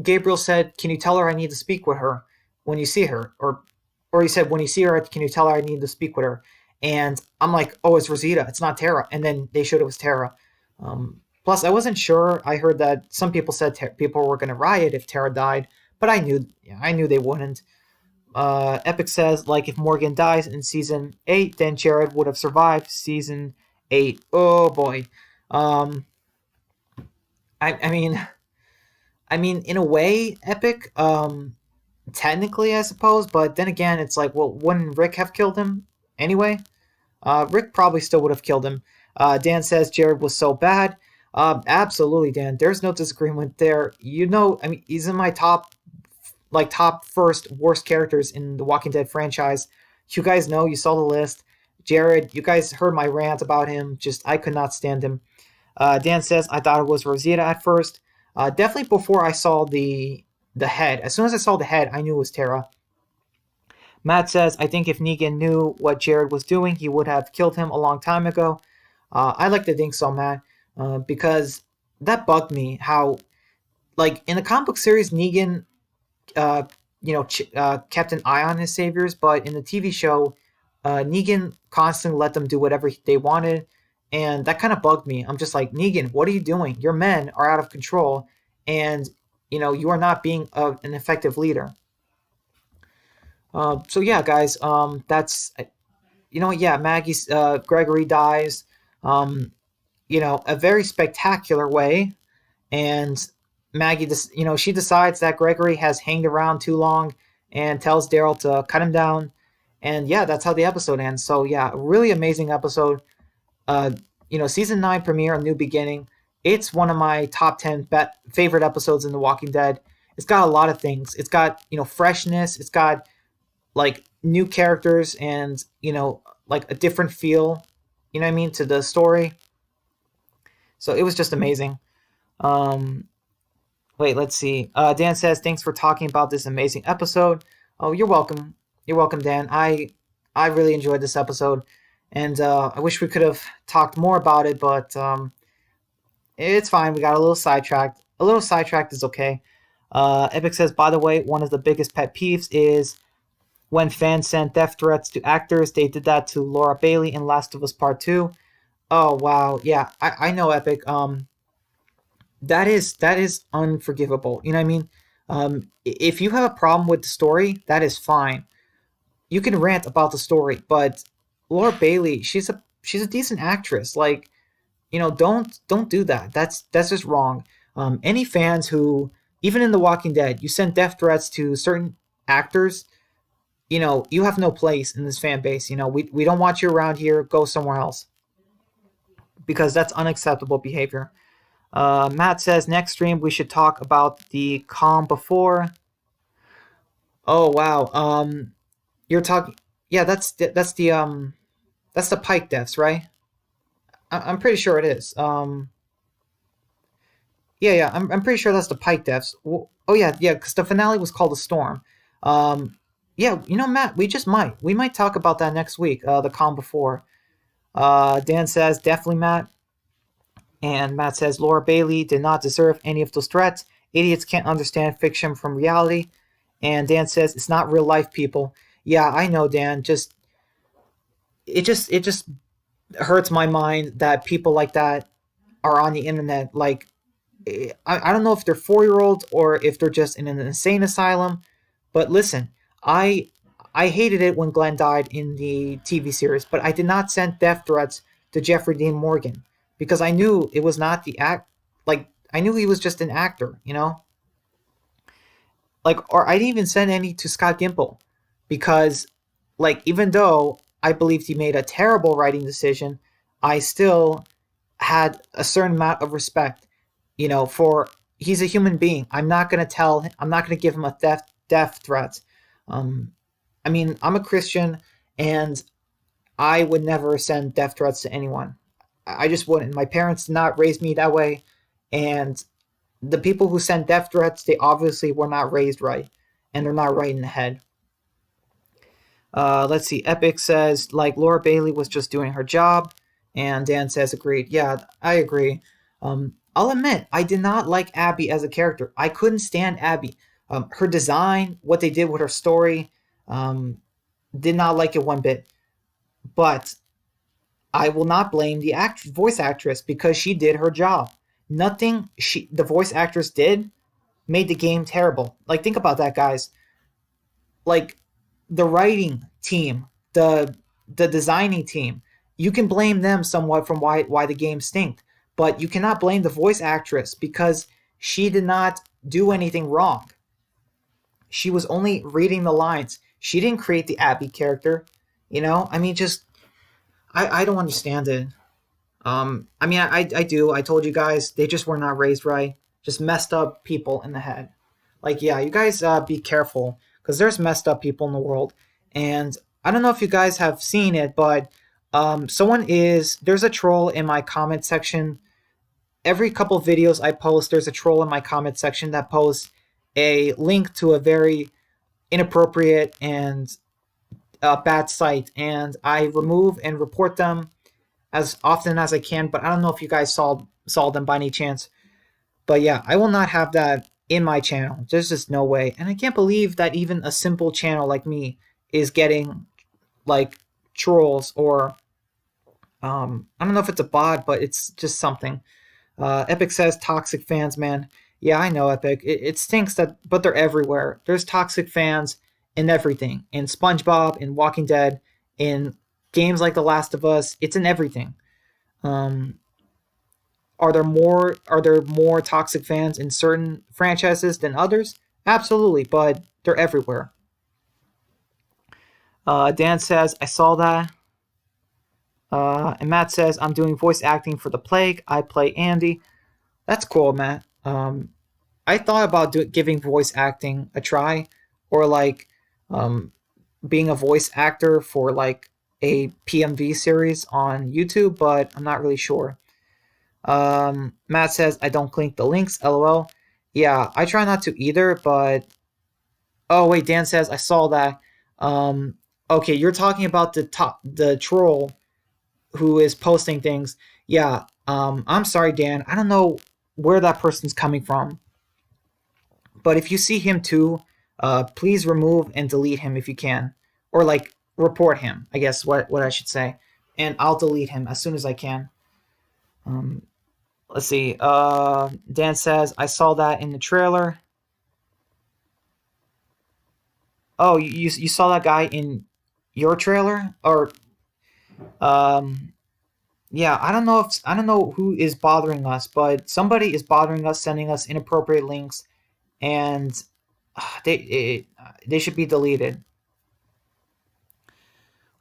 Gabriel said, "Can you tell her I need to speak with her when you see her?" Or he said, "When you see her, can you tell her I need to speak with her?" And I'm like, "Oh, it's Rosita. It's not Tara." And then they showed it was Tara. Plus, I wasn't sure. I heard that some people said people were going to riot if Tara died, but I knew they wouldn't. Epic says, like, if Morgan dies in season 8, then Jared would have survived season 8. Oh boy. Um, I mean, in a way, Epic. Technically, I suppose, but then again, it's like, well, wouldn't Rick have killed him anyway? Rick probably still would have killed him. Dan says Jared was so bad. Absolutely, Dan. There's no disagreement there. I mean, he's in my top first worst characters in the Walking Dead franchise. You guys know, you saw the list. Jared, you guys heard my rant about him. Just, I could not stand him. Dan says, I thought it was Rosita at first. Definitely before I saw the head. As soon as I saw the head, I knew it was Tara. Matt says, I think if Negan knew what Jared was doing, he would have killed him a long time ago. I like to think so, Matt, because that bugged me how, like, in the comic book series, Negan, uh, kept an eye on his saviors, but in the TV show, Negan constantly let them do whatever they wanted, and that kind of bugged me. I'm just like, Negan, what are you doing? Your men are out of control, and you are not being an effective leader. So yeah, guys, that's yeah, Maggie's Gregory dies, um, a very spectacular way, and Maggie, she decides that Gregory has hanged around too long and tells Daryl to cut him down, and yeah, that's how the episode ends. So yeah, really amazing episode. Uh, season 9 premiere, A New Beginning. It's one of my top 10 favorite episodes in The Walking Dead. It's got a lot of things. It's got freshness. It's got like new characters and like a different feel. You know what I mean, to the story. So it was just amazing. Um, Wait, let's see. Dan says, "Thanks for talking about this amazing episode." Oh, you're welcome. You're welcome, Dan. I really enjoyed this episode, and I wish we could have talked more about it, but it's fine. We got a little sidetracked. A little sidetracked is okay. Epic says, by the way, one of the biggest pet peeves is when fans send death threats to actors. They did that to Laura Bailey in Last of Us Part 2. Oh, wow. Yeah, I know, Epic. That is unforgivable. You know what I mean? If you have a problem with the story, that is fine. You can rant about the story, but Laura Bailey, she's a decent actress. Like, don't do that. That's just wrong. Any fans who, even in The Walking Dead, you send death threats to certain actors, you have no place in this fan base. We don't want you around here. Go somewhere else, because that's unacceptable behavior. Matt says next stream we should talk about the calm before. Oh wow. You're talking. Yeah, that's the Pike deaths, right? I'm pretty sure it is. Yeah. I'm pretty sure that's the Pike deaths. Oh yeah, because the finale was called a storm. Um, Yeah, Matt, we might talk about that next week. The calm before. Dan says definitely Matt, and Matt says Laura Bailey did not deserve any of those threats. Idiots can't understand fiction from reality. And Dan says it's not real life, people. Yeah, I know, Dan. It just hurts my mind that people like that are on the internet. Like, I don't know if they're 4 year olds or if they're just in an insane asylum. But listen, I I hated it when Glenn died in the TV series, but I did not send death threats to Jeffrey Dean Morgan because I knew it was not the act. Like, I knew he was just an actor, or I didn't even send any to Scott Gimple because, like, even though I believed he made a terrible writing decision, I still had a certain amount of respect, for he's a human being. I'm not gonna give him a death threat. Um, I mean, I'm a Christian, and I would never send death threats to anyone. I just wouldn't. My parents did not raise me that way, and the people who send death threats, they obviously were not raised right, and they're not right in the head. Let's see. Epic says like Laura Bailey was just doing her job, and Dan says agreed. Yeah, I agree. I'll admit I did not like Abby as a character. I couldn't stand Abby. Her design, what they did with her story, um, did not like it one bit. But I will not blame the voice actress because she did her job. Nothing the voice actress did made the game terrible. Like, think about that, guys. Like, the writing team, the designing team, you can blame them somewhat from why the game stinked, but you cannot blame the voice actress because she did not do anything wrong. She was only reading the lines. She didn't create the Abby character. I mean, just I don't understand it. I mean, I do. I told you guys they just were not raised right. Just messed up people in the head. Like, yeah, you guys be careful because there's messed up people in the world. And I don't know if you guys have seen it, but there's a troll in my comment section. Every couple videos I post, there's a troll in my comment section that posts a link to a very inappropriate and bad site, and I remove and report them as often as I can. But I don't know if you guys saw them by any chance. But yeah, I will not have that in my channel. There's just no way. And I can't believe that even a simple channel like me is getting like trolls or I don't know if it's a bot, but it's just something. Epic says toxic fans, man. Yeah, I know, Epic. It stinks but they're everywhere. There's toxic fans in everything. In SpongeBob, in Walking Dead, in games like The Last of Us. It's in everything. Um, are there more toxic fans in certain franchises than others? Absolutely, but they're everywhere. Dan says I saw that. And Matt says I'm doing voice acting for the Plague. I play Andy. That's cool, Matt. I thought about giving voice acting a try, or like um, being a voice actor for like a PMV series on YouTube, but I'm not really sure. Matt says I don't click the links. LOL. Yeah, I try not to either. But oh wait, Dan says I saw that. Okay, you're talking about the troll who is posting things. Yeah. I'm sorry, Dan. I don't know where that person's coming from, but if you see him too, please remove and delete him if you can, or like report him. I guess what I should say, and I'll delete him as soon as I can. Um, Let's see. Dan says I saw that in the trailer. Oh, you saw that guy in your trailer, or um, yeah. I don't know who is bothering us, but somebody is bothering us, sending us inappropriate links, and they should be deleted.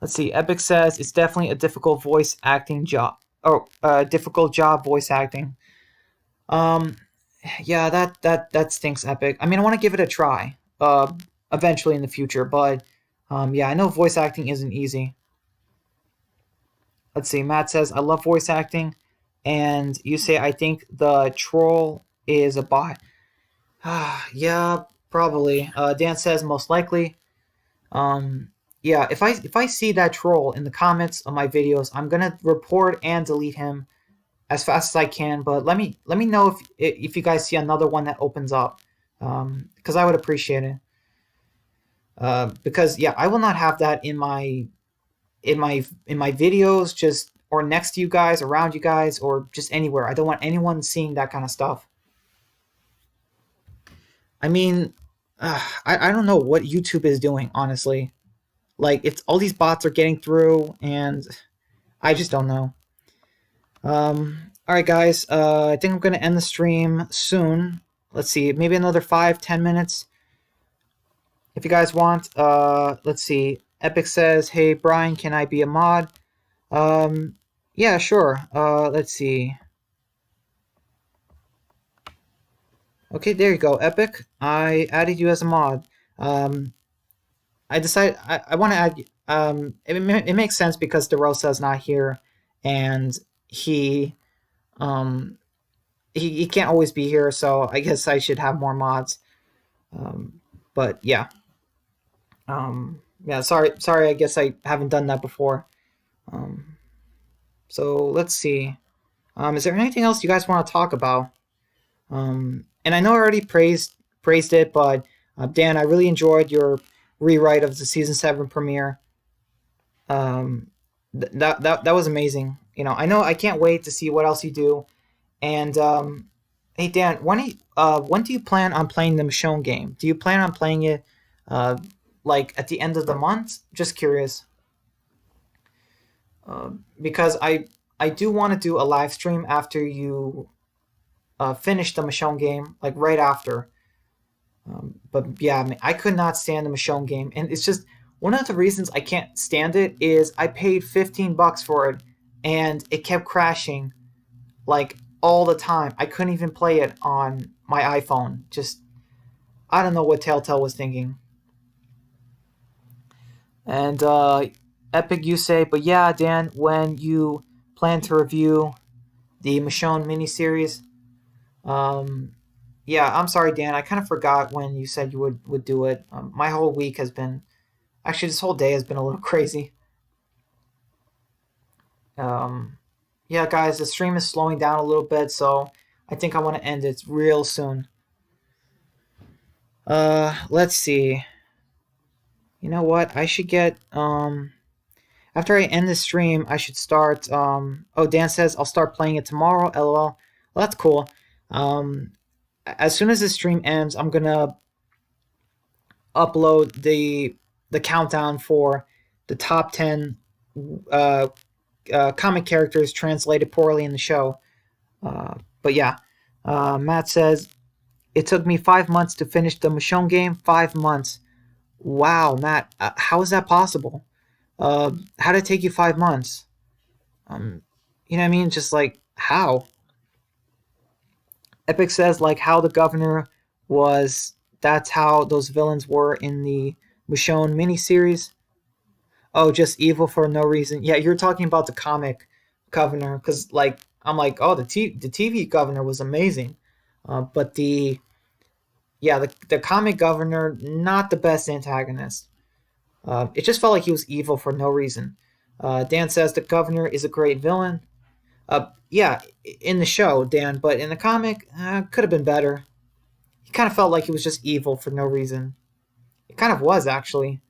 Let's see. Epic says it's definitely a difficult voice acting job, or difficult job voice acting. Um, yeah, that stinks, Epic. I mean, I want to give it a try, eventually in the future, but yeah, I know voice acting isn't easy. Let's see. Matt says I love voice acting, and you say I think the troll is a bot. Yeah, probably. Dan says most likely. Um, yeah, if I see that troll in the comments of my videos, I'm gonna report and delete him as fast as I can. But let me know if you guys see another one that opens up, because I would appreciate it. Because yeah, I will not have that in my videos, just or next to you guys, around you guys, or just anywhere. I don't want anyone seeing that kind of stuff. I mean, I don't know what YouTube is doing, honestly. Like, it's all these bots are getting through, and I just don't know. All right, guys. I think I'm gonna end the stream soon. Let's see, maybe another 5-10 minutes if you guys want. Let's see. Epic says, "Hey Brian, can I be a mod?" Um, yeah, sure. Let's see. Okay, there you go, Epic. I added you as a mod. Um, I decided I want to add. It makes sense because DeRosa is not here, and he um he can't always be here. So I guess I should have more mods. Um, but yeah, yeah. Sorry. I guess I haven't done that before. Um, so let's see. Is there anything else you guys want to talk about? And I know I already praised it, but Dan, I really enjoyed your rewrite of the season 7 premiere. That was amazing. I know I can't wait to see what else you do. And hey Dan, when do you plan on playing the Michonne game? Do you plan on playing it uh, like at the end of the month? Just curious, because I do want to do a live stream after you finish the Michonne game, like right after. But yeah, I mean, I could not stand the Michonne game, and it's just one of the reasons I can't stand it is I paid $15 for it, and it kept crashing like all the time. I couldn't even play it on my iPhone. Just I don't know what Telltale was thinking. And Epic, you say, but yeah, Dan, when you plan to review the Michonne miniseries, um, yeah, I'm sorry, Dan. I kind of forgot when you said you would do it. My whole week has been actually this whole day has been a little crazy. Um, yeah, guys, the stream is slowing down a little bit, so I think I want to end it real soon. Let's see. You know what? I should get after I end the stream, I should start. Oh, Dan says I'll start playing it tomorrow. LOL. Well, that's cool. Um, as soon as the stream ends, I'm gonna upload the countdown for the top 10 uh, comic characters translated poorly in the show. But yeah, Matt says it took me 5 months to finish the Michonne game. 5 months. Wow, Matt, how is that possible? How did it take you 5 months? You know what I mean? Just like how? Epic says like how the governor was. That's how those villains were in the Michonne miniseries. Oh, just evil for no reason. Yeah, you're talking about the comic governor because like I'm like, oh, the TV governor was amazing, but the comic governor not the best antagonist. It just felt like he was evil for no reason. Dan says the governor is a great villain. Yeah, in the show, Dan, but in the comic, could have been better. He kind of felt like he was just evil for no reason. It kind of was actually.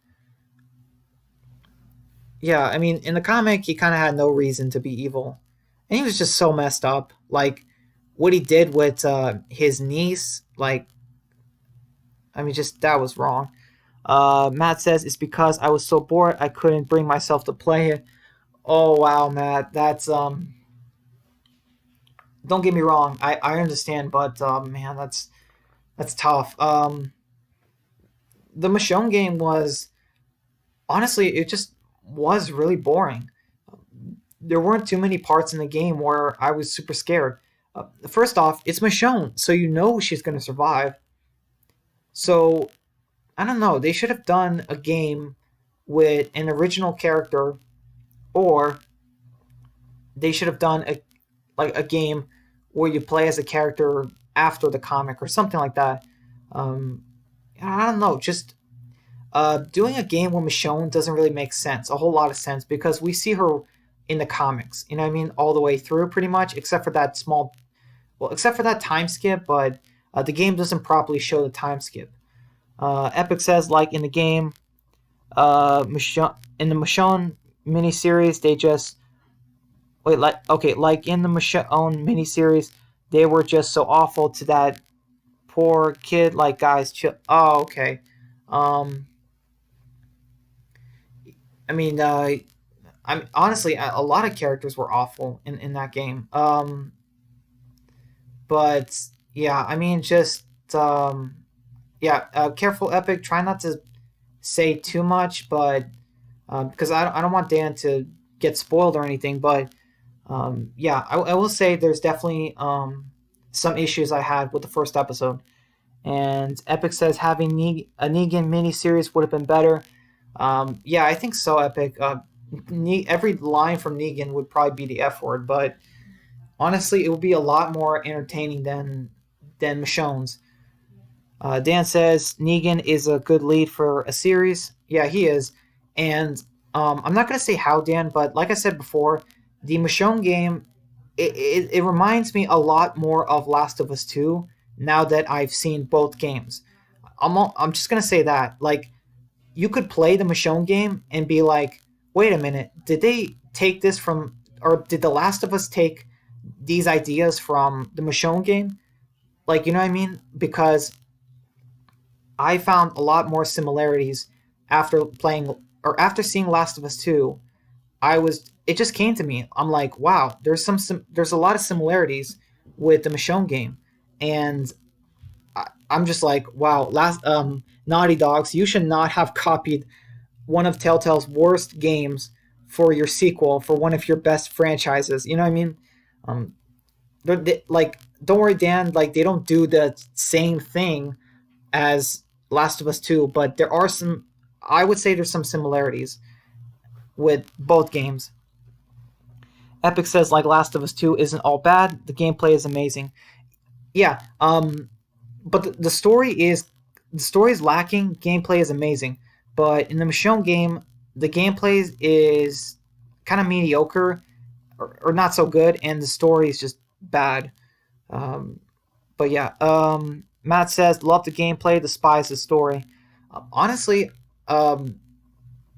Yeah, I mean, in the comic, he kind of had no reason to be evil, and he was just so messed up. Like what he did with his niece, like I mean, just that was wrong. Matt says it's because I was so bored I couldn't bring myself to play it. Oh wow, Matt, that's Don't get me wrong, I understand, but man, that's tough. The Michonne game was honestly, it just was really boring. There weren't too many parts in the game where I was super scared. First off, it's Michonne, so you know she's going to survive. So, I don't know. They should have done a game with an original character, or they should have done a game where you play as a character after the comic or something like that. Um, I don't know. Just doing a game with Michonne doesn't really make sense, a whole lot of sense, because we see her in the comics, you know what I mean, all the way through pretty much, except for that small, well, except for that time skip, but the game doesn't properly show the time skip. Epic says, like in the game, in the Michonne miniseries, they just wait, like okay, like in the Michonne miniseries, they were just so awful to that poor kid. Like, guys, chill. Oh, okay. Um, I mean, I'm honestly a lot of characters were awful in that game. But yeah, I mean, just yeah, careful, Epic. Try not to say too much, but because I don't want Dan to get spoiled or anything. But yeah, I will say there's definitely some issues I had with the first episode. And Epic says having a Negan miniseries would have been better. Yeah, I think so, Epic. Every line from Negan would probably be the F word, but honestly, it would be a lot more entertaining than Michonne's. Dan says Negan is a good lead for a series. Yeah, he is. And I'm not going to say how, Dan, but like I said before, the Michonne game, it reminds me a lot more of Last of Us 2 now that I've seen both games. I'm just going to say that. Like, you could play the Michonne game and be like, wait a minute, did they take this from, or did The Last of Us take these ideas from the Michonne game? Like, you know what I mean? Because I found a lot more similarities after playing or after seeing Last of Us 2. It just came to me. I'm like, wow, there's a lot of similarities with the Michonne game. And I'm just like, wow, Naughty Dogs, you should not have copied one of Telltale's worst games for your sequel for one of your best franchises. You know what I mean? Um, like, don't worry, Dan. Like, they don't do the same thing as Last of Us 2, but there are some. I would say there's some similarities with both games. Epic says like Last of Us 2 isn't all bad. The gameplay is amazing. Yeah, but the story is lacking. Gameplay is amazing, but in the Michonne game, the gameplay is kind of mediocre or not so good, and the story is just bad. Um, but yeah, Matt says love the gameplay, despise the story. Honestly, um,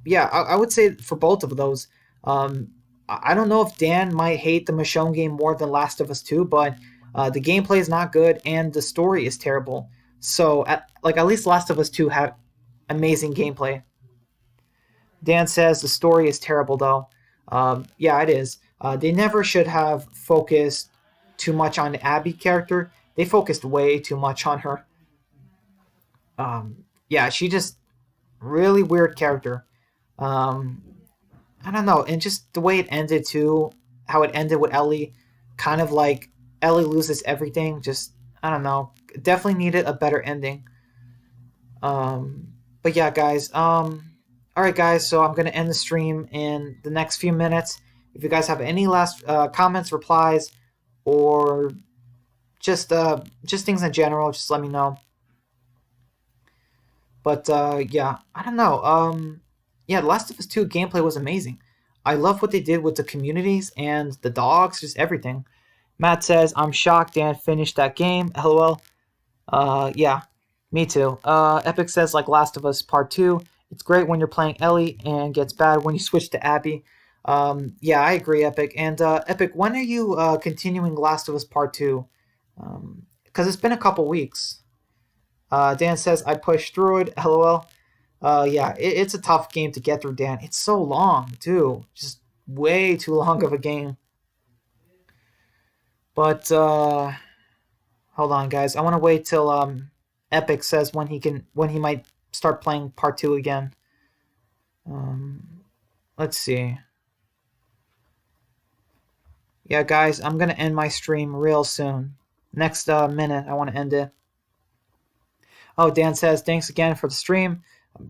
yeah, I would say for both of those. Um, I don't know if Dan might hate the Michonne game more than Last of Us 2, but the gameplay is not good and the story is terrible. So, at least Last of Us 2 had amazing gameplay. Dan says the story is terrible, though. Yeah, it is. They never should have focused too much on the Abby character. They focused way too much on her. Yeah, she just really weird character. Um, I don't know, and just the way it ended too, how it ended with Ellie, kind of like Ellie loses everything. Just I don't know, definitely needed a better ending. But yeah, guys. All right, guys. So I'm gonna end the stream in the next few minutes. If you guys have any last comments, replies, or just things in general, just let me know. But yeah, I don't know. Yeah, The Last of Us 2 gameplay was amazing. I love what they did with the communities and the dogs, just everything. Matt says, I'm shocked Dan finished that game. LOL. Yeah, me too. Epic says, like Last of Us Part 2, it's great when you're playing Ellie and gets bad when you switch to Abby. Yeah, I agree, Epic. And Epic, when are you continuing Last of Us Part 2? Because it's been a couple weeks. Dan says, I pushed through it. LOL. Yeah, it's a tough game to get through, Dan. It's so long, too. Just way too long of a game. But hold on, guys. I want to wait till Epic says when he might start playing part 2 again. Let's see. Yeah, guys, I'm gonna end my stream real soon. Next minute, I want to end it. Oh, Dan says thanks again for the stream.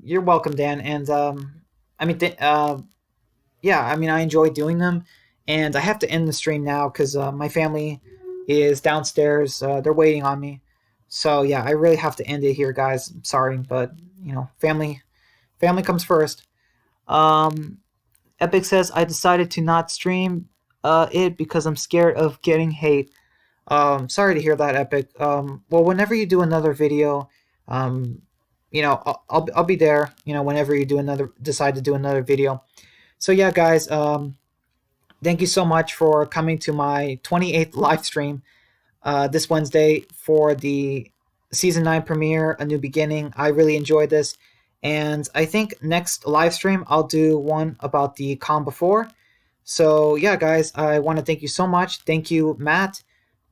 You're welcome, Dan. And I mean, yeah, I mean, I enjoy doing them, and I have to end the stream now because my family is downstairs. They're waiting on me. So yeah, I really have to end it here, guys. I'm sorry, but family. Family comes first. Um, Epic says I decided to not stream it because I'm scared of getting hate. Sorry to hear that, Epic. Well, whenever you do another video, um, I'll be there. Whenever you decide to do another video. So yeah, guys. Thank you so much for coming to my 28th live stream this Wednesday for the season 9 premiere, A New Beginning. I really enjoyed this. And I think next live stream, I'll do one about the calm before. So, yeah, guys, I want to thank you so much. Thank you, Matt,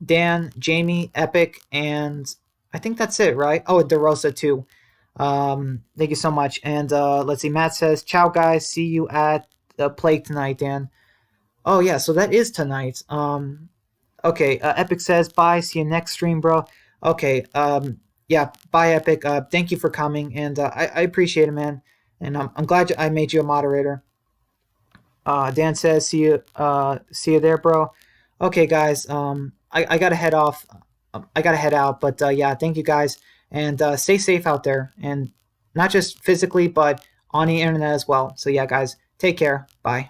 Dan, Jamie, Epic, and I think that's it, right? Oh, DeRosa, too. Thank you so much. And let's see, Matt says, ciao, guys. See you at the Plague tonight, Dan. Oh, yeah, so that is tonight. Okay, Epic says bye. See you next stream, bro. Okay, yeah, bye, Epic. Thank you for coming, and I appreciate it, man. And I'm glad I made you a moderator. Dan says see you there, bro. Okay, guys. I gotta head off. I gotta head out, but yeah, thank you guys, and stay safe out there, and not just physically, but on the internet as well. So yeah, guys, take care. Bye.